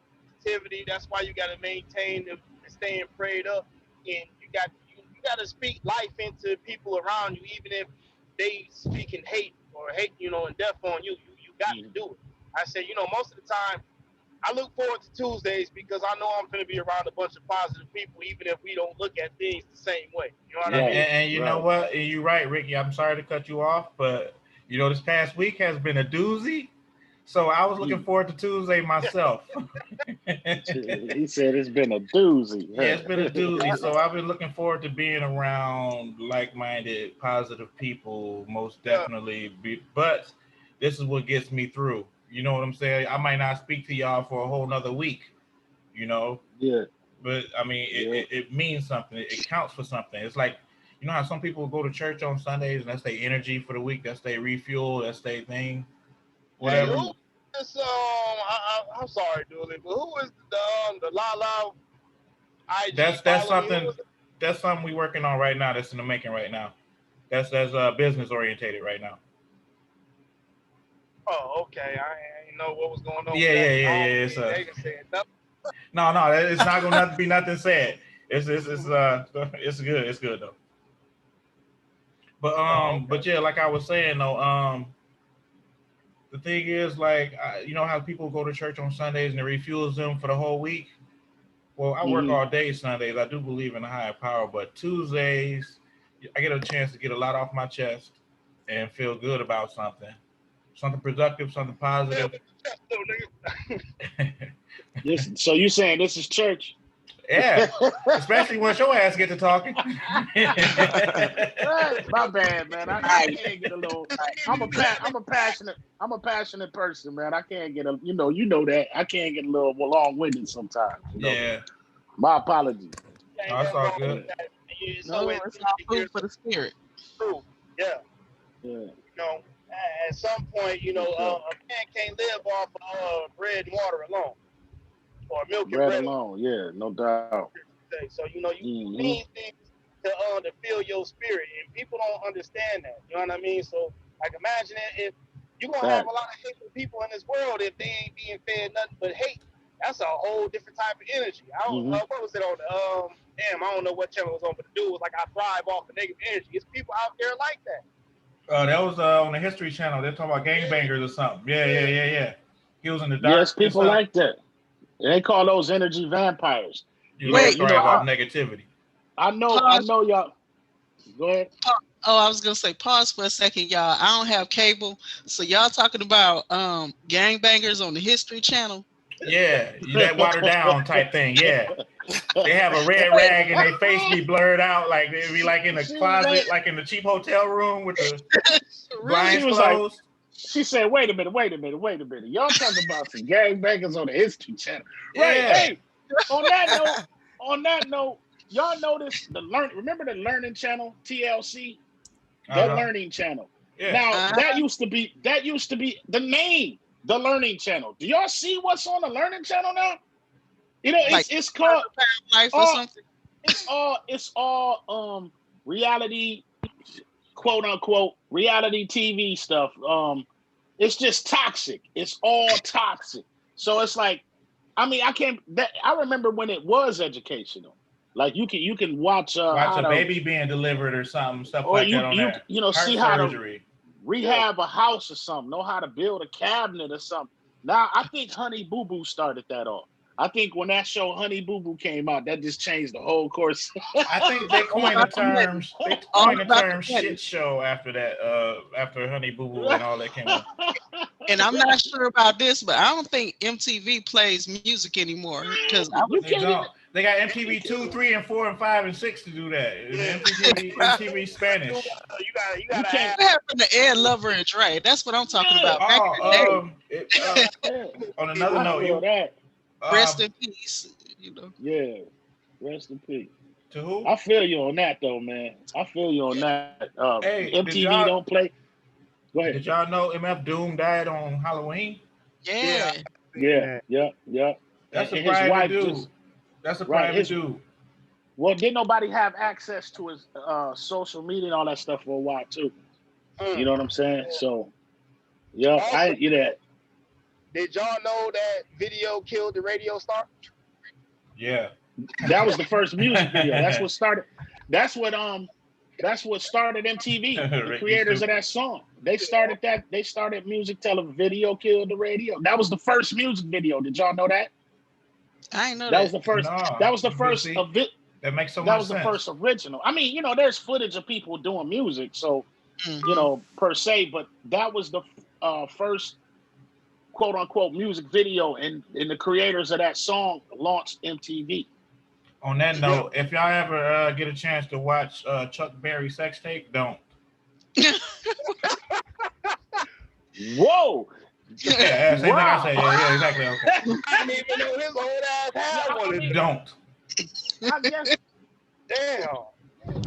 positivity. That's why you got to maintain the staying prayed up, and you got to speak life into people around you, even if they speaking hate or hate, you know, and death on you. You got to do it. I say, you know, most of the time, I look forward to Tuesdays because I know I'm going to be around a bunch of positive people, even if we don't look at things the same way. You know what I mean? And you know what? And you're right, Ricky. I'm sorry to cut you off, but you know, this past week has been a doozy. So I was looking forward to Tuesday myself. He said it's been a doozy. Yeah, it's been a doozy. So I've been looking forward to being around like-minded, positive people, most definitely. But this is what gets me through. You know what I'm saying? I might not speak to y'all for a whole nother week, you know? Yeah. But I mean, it means something. It counts for something. It's like, you know how some people go to church on Sundays and that's their energy for the week, that's their refuel, that's their thing. Whatever. Hey, I'm sorry, Dooley, but who is the La IG? That's something we working on right now. That's in the making right now. That's business orientated right now. Oh, okay. I didn't know what was going on. Yeah. It's no, it's not gonna be nothing said. It's good. It's good though. But but yeah, like I was saying though, the thing is, like, you know how people go to church on Sundays and it refuels them for the whole week. Well, I work all day Sundays. I do believe in a higher power, but Tuesdays, I get a chance to get a lot off my chest and feel good about something productive, something positive. So you saying this is church? Yeah, especially once your ass get to talking. My bad, man. I can't get a little. I'm a passionate person, man. I can't get you know that I can't get a little long-winded sometimes. You know? Yeah. My apologies. Oh, it's all good. No, it's all food for the spirit. Yeah. You know, at some point, you know, a man can't live off bread and water alone, or milk and bread alone. Yeah, no doubt. So you know, you need things to fill your spirit, and people don't understand that. You know what I mean? So, like, imagine if you're gonna have a lot of hateful people in this world if they ain't being fed nothing but hate that's a whole different type of energy. I don't Mhm. what was it on damn, I don't know what channel it was on, but the dude was like, I thrive off of negative energy. It's people out there like that. That was on the History Channel. They're talking about gangbangers or something. Yeah. He was in the dark. Yes, people like that. They call those energy vampires. You Yeah, like Wait, you know, thrive off negativity. I know Pause. y'all. Go ahead. Oh, I was gonna say pause for a second, y'all. I don't have cable, so y'all talking about gangbangers on the History Channel. Yeah, that watered down type thing. Yeah, they have a red rag and their face be blurred out, like they be like in the closet, like in the cheap hotel room with the blinds She was like- closed. She said, wait a minute. Y'all talking about some gangbangers on the History Channel. Right. Yeah. Hey, on that note, y'all notice remember the Learning Channel, TLC? The Uh-huh. Learning Channel. Yeah. Now that used to be the name, the Learning Channel. Do y'all see what's on the Learning Channel now? You know, it's called Life or something. it's all reality, quote unquote reality TV stuff. It's just toxic. It's all toxic. So it's like, I mean, I remember when it was educational. Like you can watch Watch a baby being delivered or something, stuff or like that on there. you know, Heart see how to surgery. rehab a house or something, know how to build a cabinet or something. Now I think Honey Boo Boo started that off. I think when that show Honey Boo Boo came out, that just changed the whole course. I think they coined the terms. They coined the term shit show after that. After Honey Boo Boo and all that came out. And I'm not sure about this, but I don't think MTV plays music anymore because They don't. They got MTV 2, 3, and 4, and 5, and 6 to do that. Yeah. MTV Spanish. You gotta have what happened to Ed Lover and Dre? That's what I'm talking about. Back in the day. On another note, Rest in peace. You know. Yeah, rest in peace. To who? I feel you on that though, man. I feel you on that. Hey, MTV don't play. Go ahead. Did y'all know MF Doom died on Halloween? Yeah. Yeah. That's a And his private wife dude. That's a Right, private dude. Well, didn't nobody have access to his social media and all that stuff for a while too. You know what I'm saying? So, yeah, I you that. Did y'all know that video killed the radio star? Yeah. That was the first music video. That's what started. That's what started MTV. The creators of that song. They started that. They started music telling video killed the radio. That was the first music video. Did y'all know that? I ain't know That that. was the first. No, that was the but first see, of it. That makes so That much was the sense. first original. I mean, you know, there's footage of people doing music, so Mhm. you know, per se, but that was the first quote unquote music video, and the creators of that song launched MTV. On that note, if y'all ever get a chance to watch Chuck Berry sex tape, don't. Whoa! Yeah, same thing I say. Yeah, exactly. Okay. I didn't even know his old ass had one of them. Don't. I guess. Damn.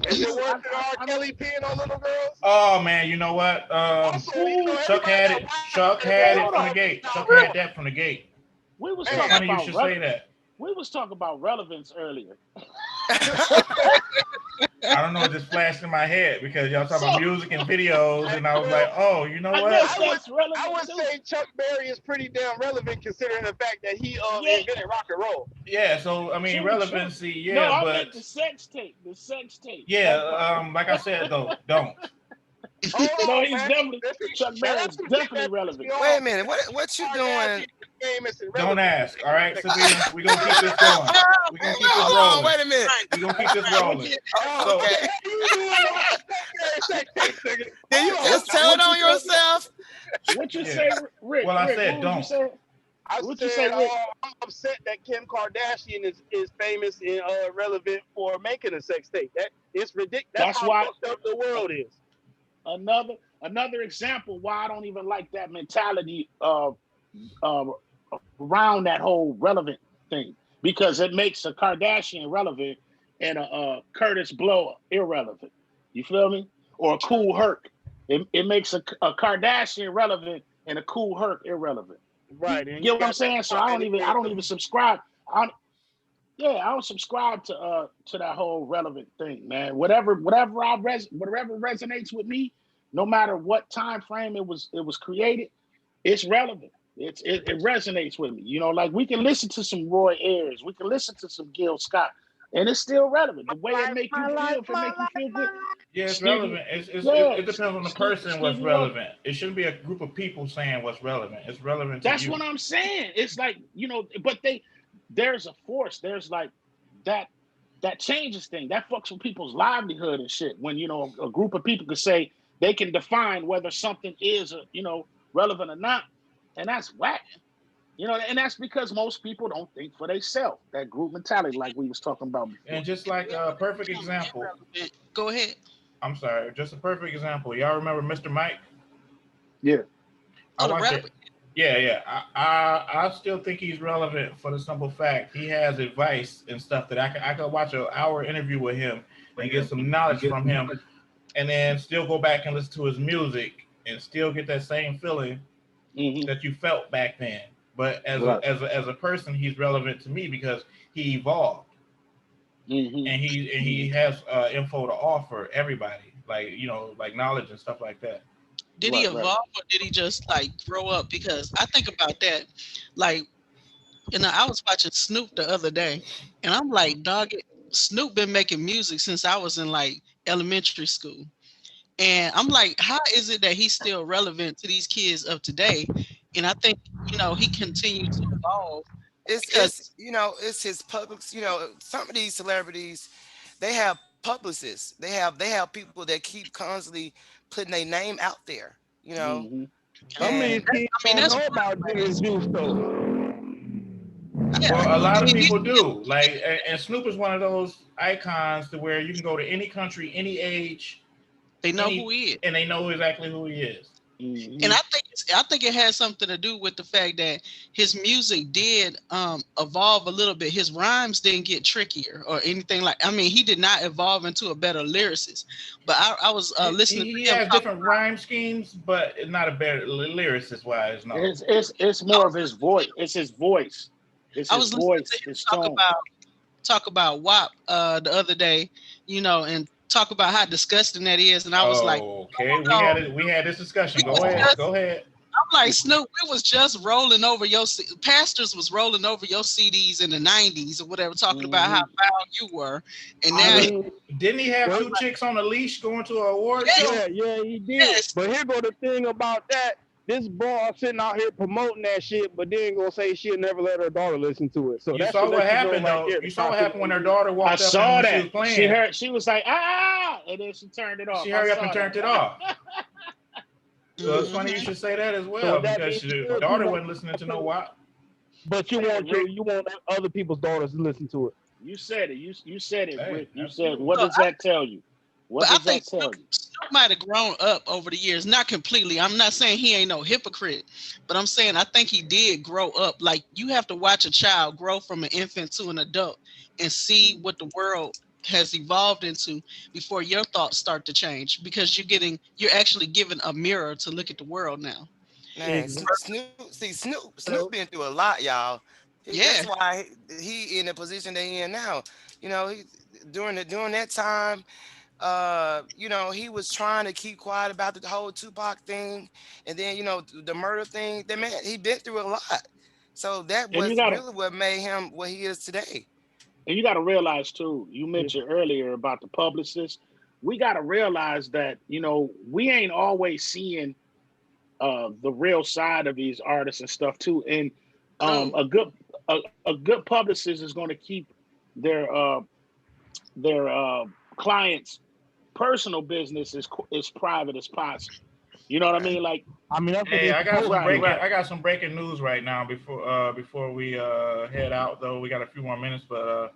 Is it worth it, R. Kelly peeing on little girls? Oh man, you know what? Also, you know, Chuck had it. Chuck had it from the gate. Chuck had that from the gate. We was It's talking funny you about should say that. we was talking about relevance earlier. I don't know, it just flashed in my head because y'all talking about music and videos, and I was like, oh, you know I what? guess that's relevant. I would too. say Chuck Berry is pretty damn relevant considering the fact that he Yeah. invented rock and roll. Yeah, so I mean, True, relevancy, true. yeah, No, I but meant the sex tape. The sex tape. yeah, like I said though, don't. No, he's definitely Chuck Berry is definitely relevant. Wait a minute. What you doing? Don't ask. All right, Sabina, we're gonna keep this going. We're gonna keep this Hold on. rolling. Wait a minute. We're gonna keep this rolling. So, Okay. Did you just tell it on yourself? What you Yeah. say, Rick? Well, I Rick, said what don't. you say? I What you said, say, Rick? I'm upset that Kim Kardashian is famous and relevant for making a sex tape. That it's ridiculous. That's That's how why- fucked up the world is. Another example why I don't even like that mentality around that whole relevant thing, because it makes a Kardashian relevant and a Curtis Blow irrelevant. You feel me? Or a Cool Herc. It makes a Kardashian relevant and a Cool Herc irrelevant. Right. You get what I'm saying? So I don't even subscribe. I don't subscribe to that whole relevant thing, man. Whatever resonates with me, no matter what time frame it was created, it's relevant. It resonates with me. You know, like we can listen to some Roy Ayers, we can listen to some Gil Scott, and it's still relevant. The way it make you feel, if it make you feel good. Yeah, it's Stevie, relevant. yeah, It depends on the person what's Stevie Wonder. relevant. It shouldn't be a group of people saying what's relevant. It's relevant to That's you. what I'm saying. It's like, you know, but there's a force. There's like that changes things. That fucks with people's livelihood and shit. When, you know, a group of people could say they can define whether something is, you know, relevant or not, and that's whack. You know, and that's because most people don't think for themselves. That group mentality, like we was talking about before. And just like a perfect example. Go ahead. I'm sorry, just a perfect example. Y'all remember Mr. Mike? Yeah. Oh, the watched rapper. it. Yeah. I still think he's relevant for the simple fact he has advice and stuff that I could watch an hour interview with him and get some knowledge from him, and then still go back and listen to his music and still get that same feeling that you felt back then. But as a person, he's relevant to me because he evolved, and he has info to offer everybody, like, you know, like knowledge and stuff like that. Did he evolve or did he just like grow up? Because I think about that, like, you know, I was watching Snoop the other day, and I'm like, dog, Snoop been making music since I was in like elementary school, and I'm like, how is it that he's still relevant to these kids of today? And I think, you know, he continued to evolve. It's you know, it's his public. You know, some of these celebrities, they have publicists. They have people that keep constantly putting their name out there. You know, Some of these kids don't know about Dennis Juice though. Yeah. Well, a lot of people do. Like, and Snoop is one of those icons to where you can go to any country, any age. They know who he is, and they know exactly who he is. And I think it has something to do with the fact that his music did evolve a little bit. His rhymes didn't get trickier or anything like. I mean, he did not evolve into a better lyricist. But I was listening. He has different rhyme schemes, but not a better lyricist wise. No, it's more of his voice. It's his voice. It's his voice. His tone. Talk about WAP the other day, you know, and talk about how disgusting that is, and I was like, okay, we had this discussion. Go ahead. I'm like, Snoop, it was just rolling over pastors was rolling over your CDs in the 90s or whatever, talking about how foul you were, and now didn't he have two chicks on a leash going to an award show? Yeah, he did. Yes. But here go the thing about that. This boy sitting out here promoting that shit, but then gonna say she'll never let her daughter listen to it. So you saw what happened, though. You saw what happened when her daughter walked up and she was playing. She was like, ah, and then she turned it off. She hurried up and turned it off. So it's funny you should say that as well, because her daughter wasn't listening to no WAP. But you want other people's daughters to listen to it. You said it. You said it, Rick. You said, what does that tell you? What does that tell you? Snoop might have grown up over the years, not completely. I'm not saying he ain't no hypocrite, but I'm saying I think he did grow up. Like, you have to watch a child grow from an infant to an adult and see what the world has evolved into before your thoughts start to change, because you're actually given a mirror to look at the world now. Man, Snoop been through a lot, y'all. That's why he in the position that he in now. You know, during that time, you know, he was trying to keep quiet about the whole Tupac thing, and then, you know, the murder thing. That man, he been through a lot. So that was really what made him what he is today. And you got to realize too, you mentioned earlier about the publicists. We got to realize that, you know, we ain't always seeing the real side of these artists and stuff too. And a good publicist is going to keep their clients' personal business as private as possible. You know what I mean? Like, hey, I got some breaking news right now before we head out, though. We got a few more minutes, but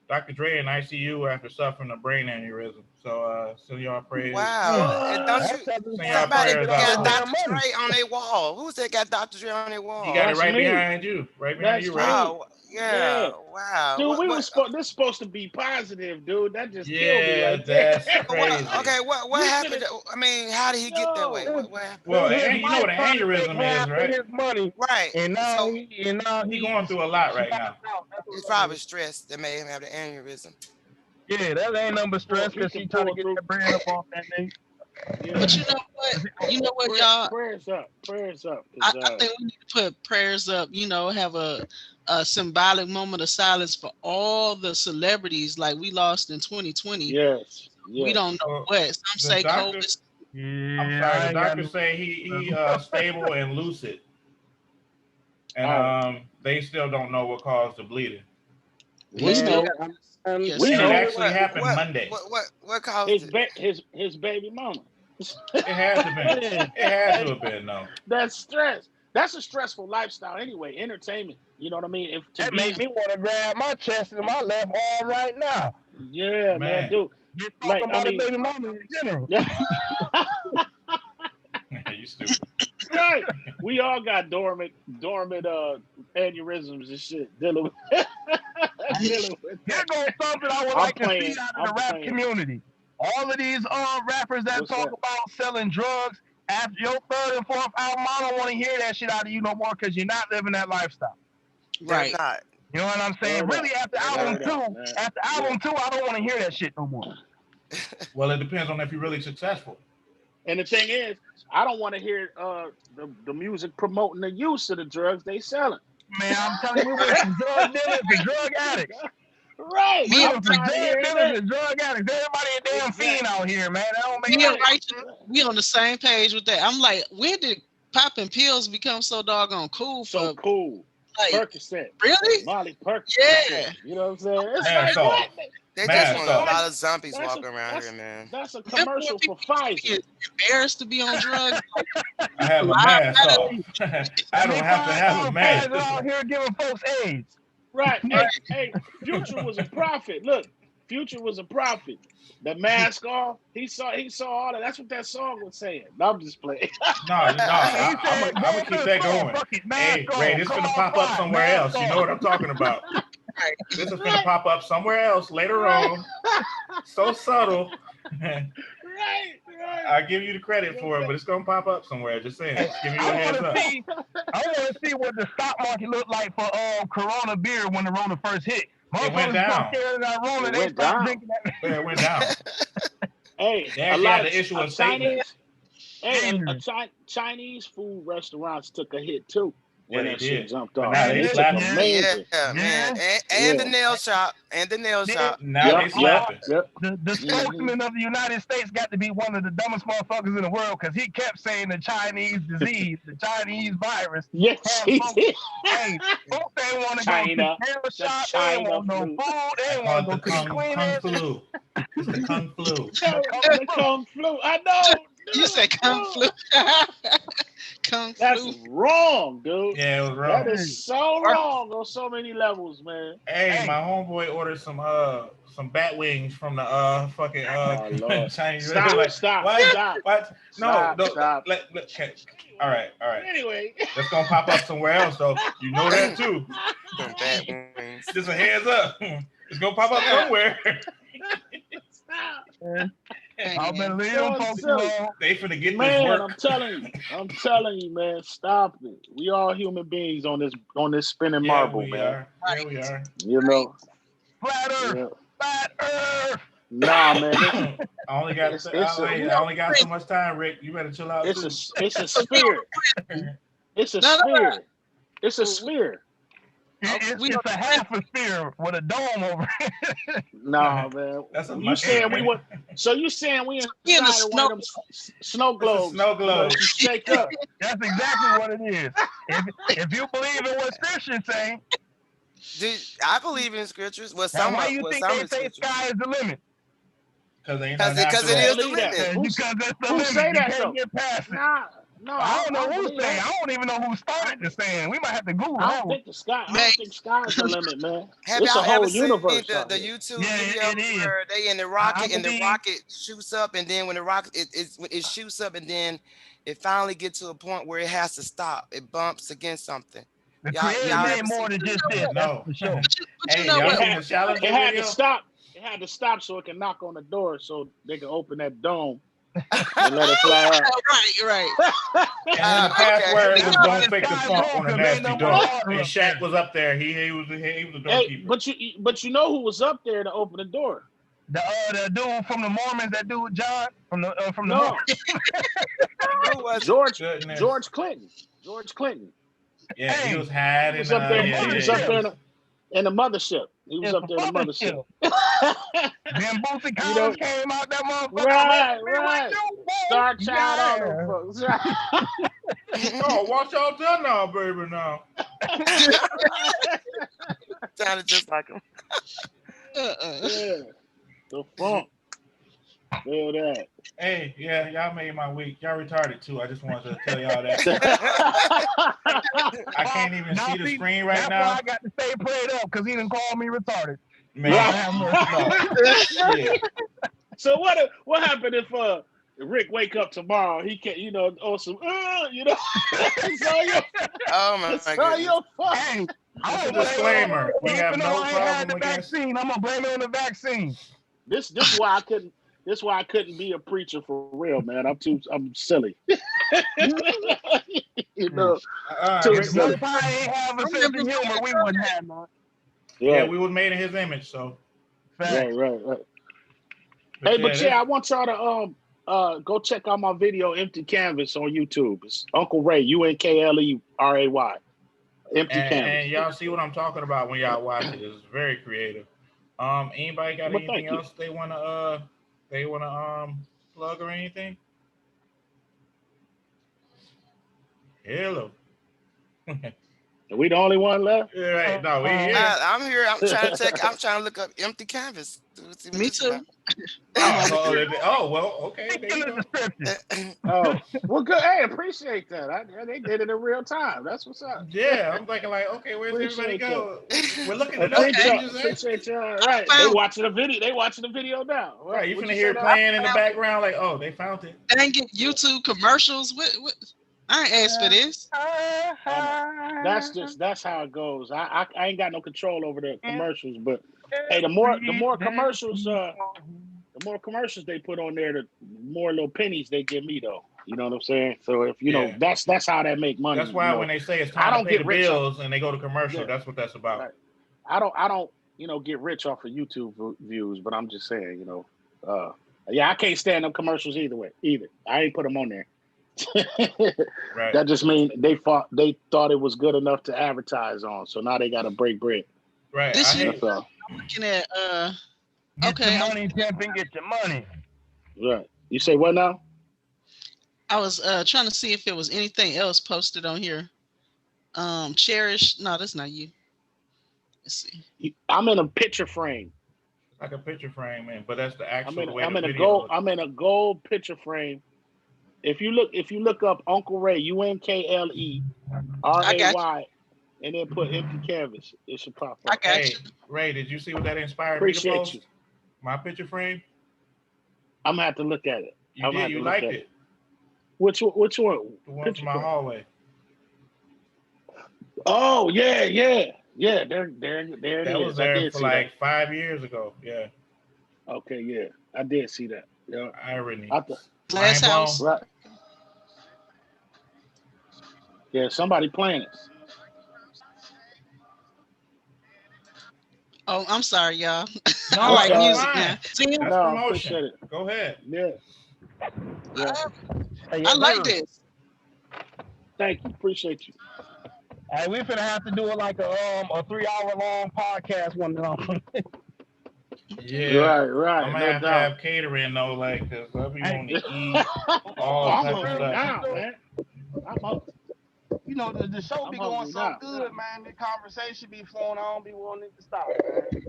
Dr. Dre in ICU after suffering a brain aneurysm. So send y'all praise. Wow. Somebody got Dr. Dre on their wall. Who's that got Dr. Dre on their wall? He got it right behind you. Right behind you, right? Yeah. Wow. Dude, this supposed to be positive, dude. That just killed me. Right that's crazy. What happened? I mean, how did he get that way? What happened? Well, you know what an aneurysm is, right? His money. Right. And now he's going through a lot right now. It's probably stress that made him have the aneurysm. Yeah, that ain't nothing but stress because he trying to get that brand up off that nigga. Yeah. But you know what? You know what, y'all? Prayers up. I think we need to put prayers up. You know, have a symbolic moment of silence for all the celebrities like we lost in 2020. Yes. We don't know Well, what. Some the say doctor- COVID. I'm sorry. The doctors say he stable and lucid, and they still don't know what caused the bleeding. We know. Yes, We And know. it actually happened Monday. What caused His it? his baby mama. It had to have been. It had to have been. No. That's stress. That's a stressful lifestyle anyway. Entertainment. You know what I mean? If to That be, make me want to grab my chest and my left arm right now. yeah, man, dude. Just Like, talking I about mean- a baby mama in general. You stupid. Right. We all got dormant aneurysms and shit dealing with. dealing with Here that. goes something I would I'm like playing. to see out of I'm the rap playing. community. All of these rappers that What's talk that? about selling drugs, after your third and fourth album, I don't want to hear that shit out of you no more because you're not living that lifestyle. They're Right. not. You know what I'm saying? Word Really, up. after album Word up, two, man. I don't want to hear that shit no more. Well, it depends on if you're really successful. And the thing is, I don't want to hear the music promoting the use of the drugs they selling. Man, I'm telling you, we went from drug dealers to drug addicts. Right. We I'm went from tired of drug hearing dealers that. to drug addicts. Everybody a damn Exactly. fiend out here, man. That don't make Yeah, sense. right. We on the same page with that. I'm like, when did popping pills become so doggone cool So for cool. like Percocet. really? Molly Percocet. Yeah. You know what I'm saying? It's Man, like so- what? They Man, just want so- a lot of zombies That's walking a- around that's- here, man. That's a Remember when commercial for people Pfizer. get embarrassed to be on drugs? I have a mask off. I don't have to have a mask. Pfizer out here giving folks AIDS. Right. Hey, Future was a prophet. Look, Future was a prophet. The mask off. He saw all that. That's what that song was saying. No, I'm just playing. No, I'm gonna keep that going. Hey, Ray, this is gonna pop up somewhere else. You know what I'm talking about. This is gonna pop up somewhere else later on. So subtle. Right. I give you the credit for it, but it's gonna pop up somewhere. Just saying. Just give you a heads up. I want to see what the stock market looked like for Corona beer when the Rona first hit. It went down. That Rona, It they went stopped down. drinking that. Yeah, it went down. Hey, They a actually lot had of to issue a of statement. Chinese food restaurants took a hit too when Yeah, that they shit did. jumped But off. now they It took slapping. amazing. Yeah, man. And the nail shop. And the nail shop. Now they slapping. Yep. The spokesman of the United States got to be one of the dumbest motherfuckers in the world because he kept saying the Chinese disease, the Chinese virus. Yes, he did. Hey, folks ain't want to go to the China. nail The shop. They ain't want no China food. flu. They ain't Call want it to the go to the kung cleaners. flu. It's the kung flu. The Kung flu. I know. You dude, said kung no. flu. Kung That's flu. wrong, dude. Yeah, it was wrong. That is so wrong on so many levels, man. Hey, my homeboy ordered some bat wings from the fucking Lord. Chinese. Stop, Like, stop, what? stop. What? No, Stop, no. stop. Okay. All right. Anyway. That's gonna pop up somewhere else, though. You know that too. Some bad wings. Just a heads up. It's gonna pop up somewhere. Stop. I've been leaving folks silly. alone. They finna get this Man, work. I'm telling you, man, stop it. We all human beings on this spinning Yeah, marble, we man. are. Yeah, we are. You know. Flat Earth. Yeah. Flat Earth. Nah, man. I only got I only got so much time, Rick. You better chill out too. It's a sphere. It's a sphere. It's a sphere. It's a half a sphere with a dome over it. Nah, man. That's a You much saying bigger. we went? So you saying we in inside the of one of them snow globes? Snow globes. You shake up. That's exactly what it is. If you believe in what scriptures say, I believe in scriptures. Well, now some why of you well, think some they of say scriptures. sky is the limit? Because it is the Believe that. limit. Because that's the who limit. say You that, can't though? get past it. Nah, no. I don't know who's believe saying. that. I don't even know who started the saying. We might have to Google I that don't one. think the sky. I Man. don't think sky is the limit, man. Have It's a y'all whole ever seen universe the out here. YouTube Yeah, videos it is. where they in the rocket and the believe- rocket shoots up, and then when the rocket it shoots up, and then it finally gets to a point where it has to stop. It bumps against something. The Y'all creator ever did more seen- than just this. No. That's for sure. But Hey, you know y'all what? seen the challenge It had video? to stop. It had to stop so it can knock on the door so they can open that dome and let it fly out. Right. And then the password Okay. was don't fake the funk on the nasty door. And Shaq was up there. He was the Hey, doorkeeper. but you know who was up there to open the door? The dude from the Mormons, that dude John from the No, Mormons. Who was it? Goodness. George Clinton. George Clinton. Yeah, he Hey, was He hiding. was up there. Yeah, He was yeah, up yeah. there in the mothership. He was It's up there in the the mothership. Then Boosie You know- Collins came out that motherfucker. Right. Star Child, all them folks. Oh, watch out there now, baby. Now. Sounded just like him. Yeah. The funk. Feel that. Hey, yeah, y'all made my week. Y'all retarded too. I just wanted to tell y'all that. I can't even see the screen right That's now. why I got to stay prayed up because he didn't call me retarded. Man, Lord have mercy. no. Shit. So what happened if Rick wake up tomorrow? He can't, on some, it's all your, Oh my it's all goodness. your fault. Hey, That's a disclaimer. We have even though no I ain't had problem the against. vaccine, I'm gonna blame it on the vaccine. This why I couldn't. This why I couldn't be a preacher for real, man. I'm silly. Rick, If Most High ain't have a sense of humor, we wouldn't have none. yeah, we was made in His image, so. Facts. Right. But Hey, but this- I want y'all to go check out my video "Empty Canvas" on YouTube. It's Uncle Ray, UNKLERAY, Empty and Canvas. y'all see what I'm talking about when y'all watch it. It's very creative. Anybody got Well, anything thank you. else they wanna plug or anything? Hello. Are we the only one left? Right, no, we here. I'm here. I'm trying to check. I'm trying to look up empty canvas. See what Me this too. about. Well, okay. There you In the go. description. Oh, well, good. Hey, appreciate that. They did it in real time. That's what's up. Yeah, I'm thinking like, okay, where's everybody Appreciate go? We're looking it up. Appreciate y'all. Right, they watching the video. They watching the video now. Right, you What finna hear it say, playing in the background, like, oh, they found it. Dang it, YouTube commercials. What? I ain't asked for this. That's how it goes. I ain't got no control over the commercials, but hey, the more commercials, the more commercials they put on there, the more little pennies they give me, though. You know what I'm saying? So if you know, that's how that make money. That's why when they say it's time to pay the bills and they go to commercial, that's what that's about. Right. I don't get rich off of YouTube views, but I'm just saying, I can't stand them commercials either. I ain't put them on there. Right. That just means they thought it was good enough to advertise on, so now they got to break bread. Right. This year, That's all. I'm looking at Get okay. your money, pimping, get your money. Right. You say what now? I was trying to see if there was anything else posted on here. Cherish. No, that's not you. Let's see. I'm in a picture frame. Like a picture frame, man, but that's the actual way I'm the in a video gold. looks. I'm in a gold picture frame. If you look up Uncle Ray, UNKLERAY, and then put empty canvas, it should pop up. I got Hey, you. Ray, did you see what that inspired me to Appreciate post? you. My picture frame? I'm gonna have to look at it. You did, you liked it. Which one? The one Picture from my frame. hallway. Oh yeah. There it That is. was I there did for see like 5 years ago. Yeah. that. Okay, yeah, I did see that. Yeah, Irony. Glass Mind house. blown. right. Yeah, somebody playing it. Oh, I'm sorry, y'all. No, I like that's music fine. now. See, That's No, promotion. appreciate it. Go ahead. Yeah. I like this. Thank you. Appreciate you. Hey, we finna have to do it like a 3-hour long podcast one time. Yeah. Right. I'm No gonna have to doubt. have catering though, like, cause I be wanting to eat I'm all type of hungry stuff. now, man. I'm hungry. You know, the show I'm be going hungry so now. good, man. The conversation be flowing on, be wanting it to stop, man.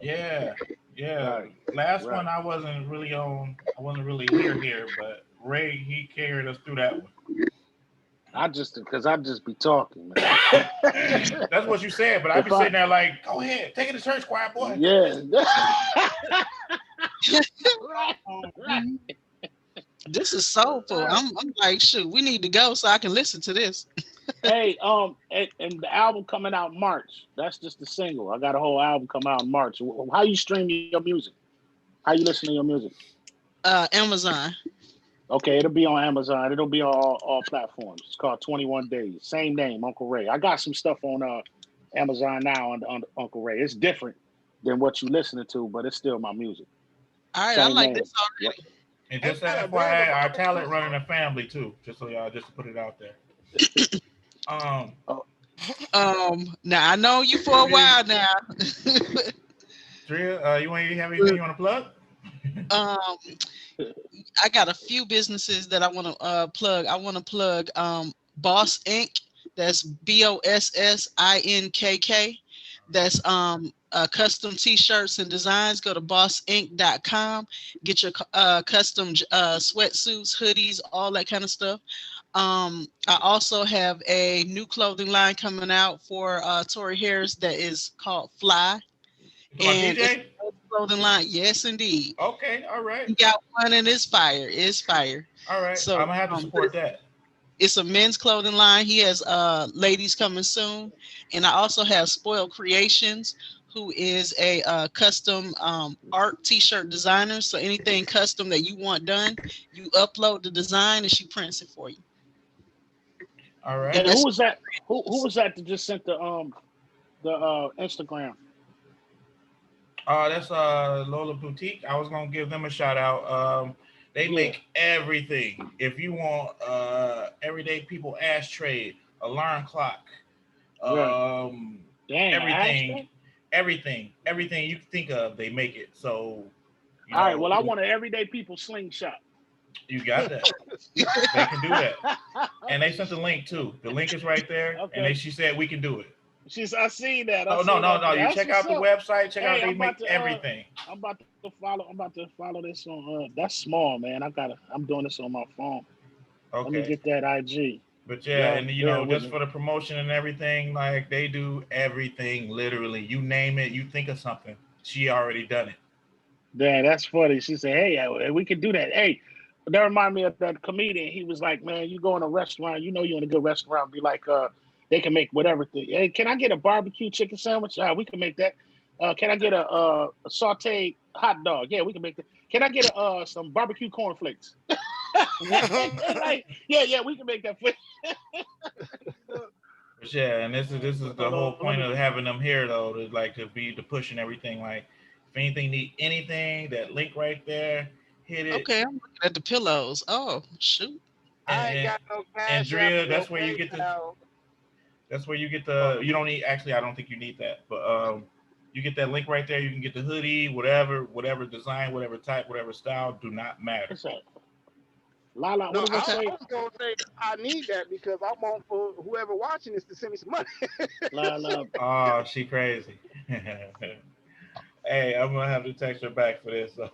Yeah. Right. Last Right. one I wasn't really here, but Ray, he carried us through that one. I just be talking, man. That's what you said, but I be If I- sitting there like, go ahead, take it to church, quiet boy. Yeah. This is soulful. I'm like, shoot, we need to go so I can listen to this. Hey, and the album coming out in March. That's just the single. I got a whole album come out in March. How you stream your music? How you listen to your music? Amazon. Okay, it'll be on Amazon. It'll be on all platforms. It's called 21 Days. Same name, Uncle Ray. I got some stuff on Amazon now under Uncle Ray. It's different than what you listening to, but it's still my music. All right, I Same like name. this already. And just Ain't as that a brand FYI, our of talent barbecue running a family too. Just so y'all, just to put it out there. Now I know you for a while now. Drea, you have anything you want to plug? um, I got a few businesses that I want to plug. I want to plug Boss Inc. That's BOSSINKK. That's custom t-shirts and designs. Go to bossinc.com. Get your custom sweatsuits, hoodies, all that kind of stuff. I also have a new clothing line coming out for Tory Harris that is called Fly. And it's DJ? a clothing line. Yes, indeed. Okay, all right. He got one and it's fire. It's fire. All right. So I'm gonna have to support that. it's a men's clothing line. He has ladies coming soon. And I also have Spoiled Creations, who is a custom art t-shirt designer. So anything custom that you want done, you upload the design and she prints it for you. All right. And who was that? Who was that just sent the Instagram? That's Lola Boutique. I was gonna give them a shout out. They make everything. If you want everyday people ashtray, alarm clock, Dang, everything you can think of, they make it. So all right, well, I want an everyday people slingshot. You got that. They can do that. And they sent the link too. The link is right there. Okay. And she said we can do it. I see that. No. You check out the website. Check out. They make everything. I'm about to follow this on. That's small, man. I'm doing this on my phone. Okay. Let me get that IG. But and just for the promotion and everything, like they do everything literally. You name it, you think of something. She already done it. Yeah, that's funny. She said, "Hey, we can do that." Hey, that reminded me of that comedian. He was like, "Man, you go in a restaurant. You're in a good restaurant. Be like, they can make whatever thing. Hey, can I get a barbecue chicken sandwich? We can make that. Can I get a sauteed hot dog? Yeah, we can make that. Can I get some barbecue cornflakes? Like, yeah, we can make that for you." And this is the whole point of having them here, though, to be the pushing everything. Like, if anything need anything, that link right there, hit it. Okay, I'm looking at the pillows. Oh, shoot. I ain't got no cash. And Drea, that's where you get the. That's where you get the. You don't need. Actually, I don't think you need that, but you get that link right there. You can get the hoodie, whatever design, whatever type, whatever style. Do not matter. Lala, I was gonna say I need that because I want for whoever watching this to send me some money. Lala. Oh, she crazy. Hey, I'm gonna have to text her back for this. So.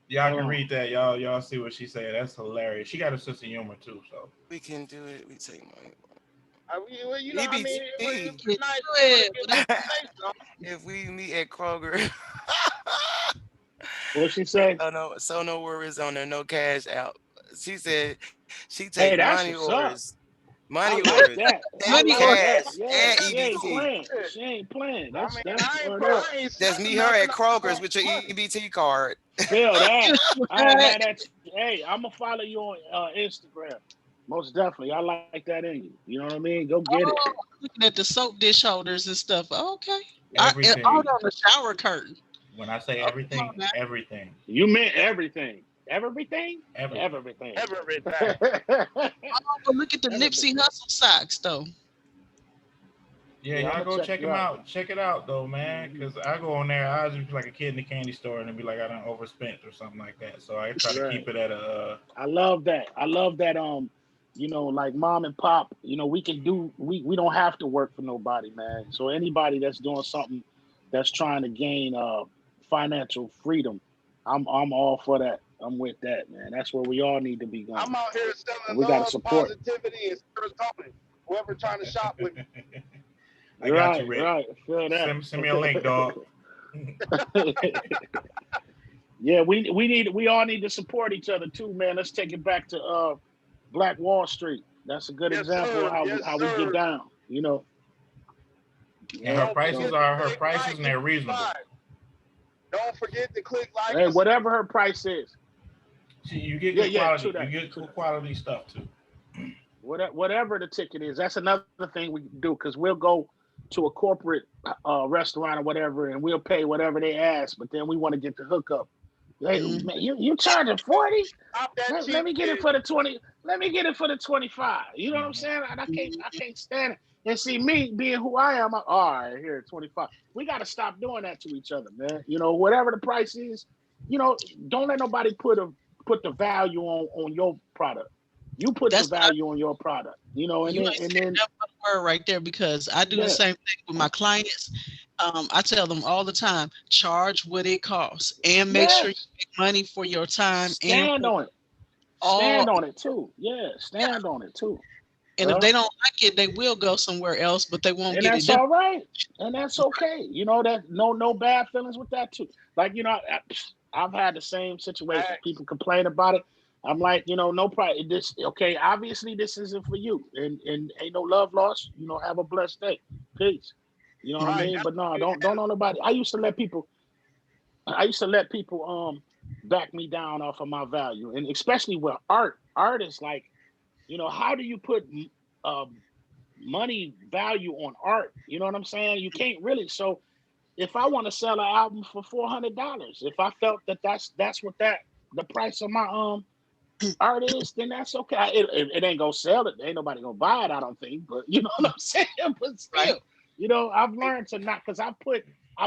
Y'all can read that. Y'all see what she said. That's hilarious. She got a sense of humor too. So we can do it. We take money. If we meet at Kroger. What she said? Oh no, so no worries on there, no cash out. She said she take money orders. Money orders. Money cash orders. And EBT. She ain't playing. That's meet her at Kroger's with your EBT card. Feel that. I had that. Hey, I'm gonna follow you on Instagram. Most definitely. I like that in you. You know what I mean? Go get it. Looking at the soap dish holders and stuff. Okay. Everything. All on the shower curtain. When I say everything, everything. You meant everything. Everything? Everything. Oh, but look at the Nipsey Hussle socks, though. Yeah, y'all go check them out. Check it out, though, man. Because I go on there, I just be like a kid in the candy store and be like, I done overspent or something like that. So I try to keep it at a. I love that. Like mom and pop, we can do. We don't have to work for nobody, man. So anybody that's doing something that's trying to gain financial freedom, I'm all for that. I'm with that, man. That's where we all need to be going. I'm out here selling we got to support positivity and serotonin. Whoever trying to shop with me. I got you, Rick. Right. Feel that. Send me a link, dog. Yeah, we all need to support each other too, man. Let's take it back to Black Wall Street. That's a good example of how we get down. And her prices and they're reasonable. Don't forget to click like. Hey, whatever her price is. See, you get good quality. You get good quality stuff too. Whatever the ticket is, that's another thing we do because we'll go to a corporate restaurant or whatever, and we'll pay whatever they ask, but then we want to get the hookup. Hey, man, you charging 40? Stop that Let me get it shit. for the 20. Let me get it for the 25. You know what I'm saying? And I can't stand it. And see me being who I am, all right, here, 25. We got to stop doing that to each other, man. You know, whatever the price is, you know, don't let nobody put the value on your product. You put That's the value on your product, you know, and you then, ain't and saying then that word right there, because I do yeah, the same thing with my clients. I tell them all the time, charge what it costs and make sure you yes, make money for your time and stand for on it. all. Stand on it too. Yeah, stand on it too. And if they don't like it, they will go somewhere else, but they won't And get it that's done. all right. And that's okay. You know, that no bad feelings with that too. Like, you know, I've had the same situation. Facts. People complain about it. I'm like, you know, no problem. This okay, obviously this isn't for you. And ain't no love lost. You know, have a blessed day. Peace. You know what I Right. mean? That's But no, what don't know nobody. I used to let people back me down off of my value. And especially with art. Art is like, you know, how do you put money value on art? You know what I'm saying? You can't really. So if I want to sell an album for $400, if I felt that that's what the price of my art is, then that's okay. It ain't gonna sell it. Ain't nobody gonna buy it, I don't think. But you know what I'm saying? But still, Right. you know, I've learned to not, because I've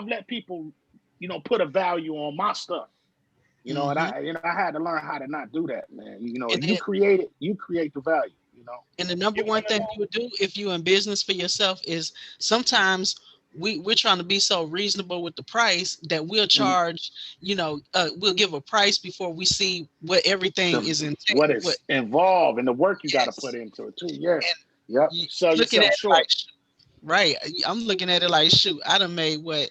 let people, you know, put a value on my stuff. You know, and I had to learn how to not do that, man. You know, And you then, create it, you create the value, you know. and the number one thing you would do if you're in business for yourself is sometimes we're trying to be so reasonable with the price that we'll charge, you know, we'll give a price before we see what everything is in. What is involved and the work you got to put into it too. Yeah. Yep. Sell Looking yourself at it short. like, right. I'm looking at it like, shoot, I done made what,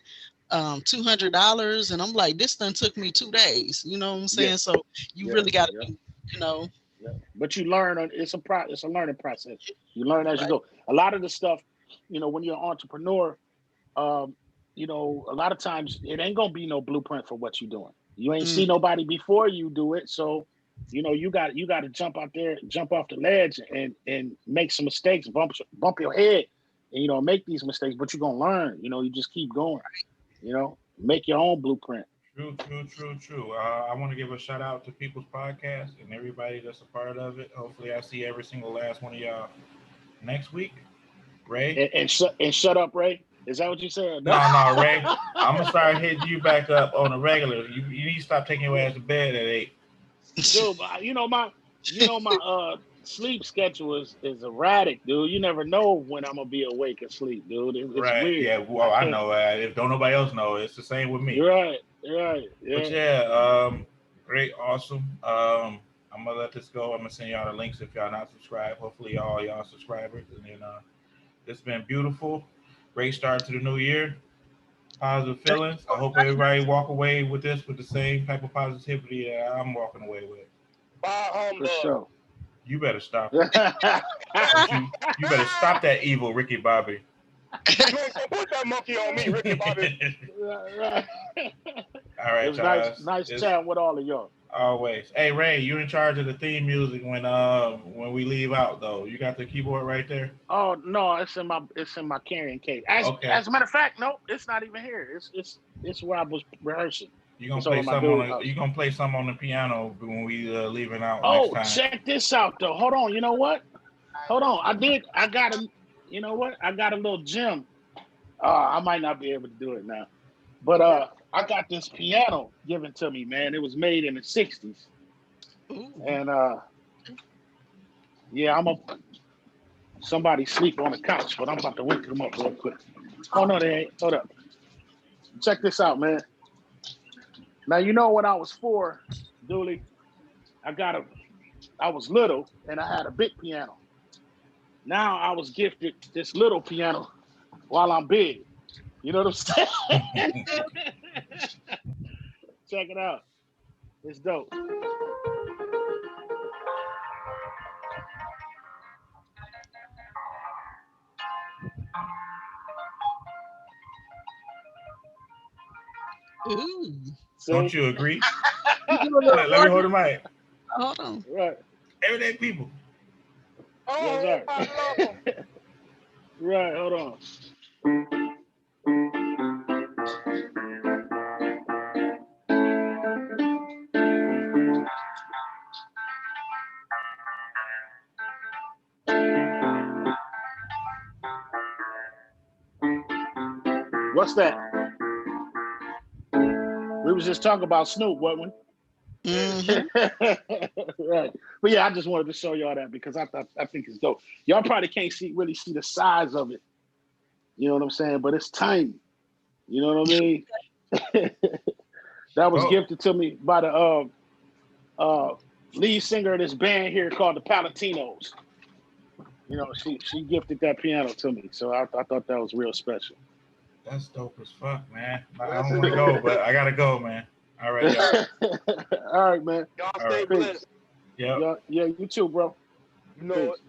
$200, and I'm like, this done took me 2 days. You know what I'm saying? Yeah. So you really got to do, you know. Yeah. But you learn. It's a learning process. You learn as you Right. go. A lot of the stuff, you know, when you're an entrepreneur, you know, a lot of times it ain't gonna be no blueprint for what you're doing. You ain't see nobody before you do it, so you know you got to jump out there, jump off the ledge, and make some mistakes, bump your head, and you know make these mistakes. But you're gonna learn. You know, you just keep going. You know, make your own blueprint. True. I want to give a shout out to People's Podcast and everybody that's a part of it. Hopefully, I see every single last one of y'all next week. Ray? And shut up, Ray. Is that what you said? No, Ray. I'm gonna start hitting you back up on a regular. You need to stop taking your ass to bed at 8. Dude, you know my sleep schedule is erratic, dude. You never know when I'm gonna be awake or asleep, dude. It's Right. weird. Yeah. Well, I know. If don't nobody else know, it's the same with me. You're right. Yeah. But yeah, great, awesome. I'm gonna let this go. I'm gonna send y'all the links if y'all not subscribed. Hopefully, y'all subscribers. And then it's been beautiful. Great start to the new year. Positive feelings. I hope everybody walk away with this with the same type of positivity that I'm walking away with. For sure. You better stop it. you better stop that evil, Ricky Bobby. You ain't gonna put that monkey on me, Ricky Bobby. Right. All right, It was nice chatting with all of y'all. Always. Hey Ray, you're in charge of the theme music when we leave out though. You got the keyboard right there? Oh no, it's in my carrying case. As a matter of fact, no, it's not even here. It's where I was rehearsing. You gonna play some on the piano when we leaving out next time. Check this out though. Hold on, you know what? Hold on. I got a little gem. I might not be able to do it now. But I got this piano given to me, man. It was made in the 60s. Ooh. And somebody sleep on the couch, but I'm about to wake them up real quick. Oh no, they ain't. Hold up. Check this out, man. Now you know when I was 4, Dooley, I was little and I had a big piano. Now I was gifted this little piano while I'm big. You know what I'm saying? Check it out. It's dope. Ooh. Don't you agree? Let me hold the mic. Hold on. Right. Everyday people. Oh, Yes, I love him. Right, hold on. What's that? We was just talking about Snoop, wasn't we? Mhm. Right. But yeah, I just wanted to show y'all that because I think it's dope. Y'all probably can't really see the size of it. You know what I'm saying? But it's tiny. You know what I mean? That was gifted to me by the lead singer of this band here called the Palatinos. You know, she gifted that piano to me, so I thought that was real special. That's dope as fuck, man. I don't want to go, but I gotta go, man. All right, y'all. All right, man. Y'all All stay right. blessed. Yeah. Yeah, you too, bro. You know it.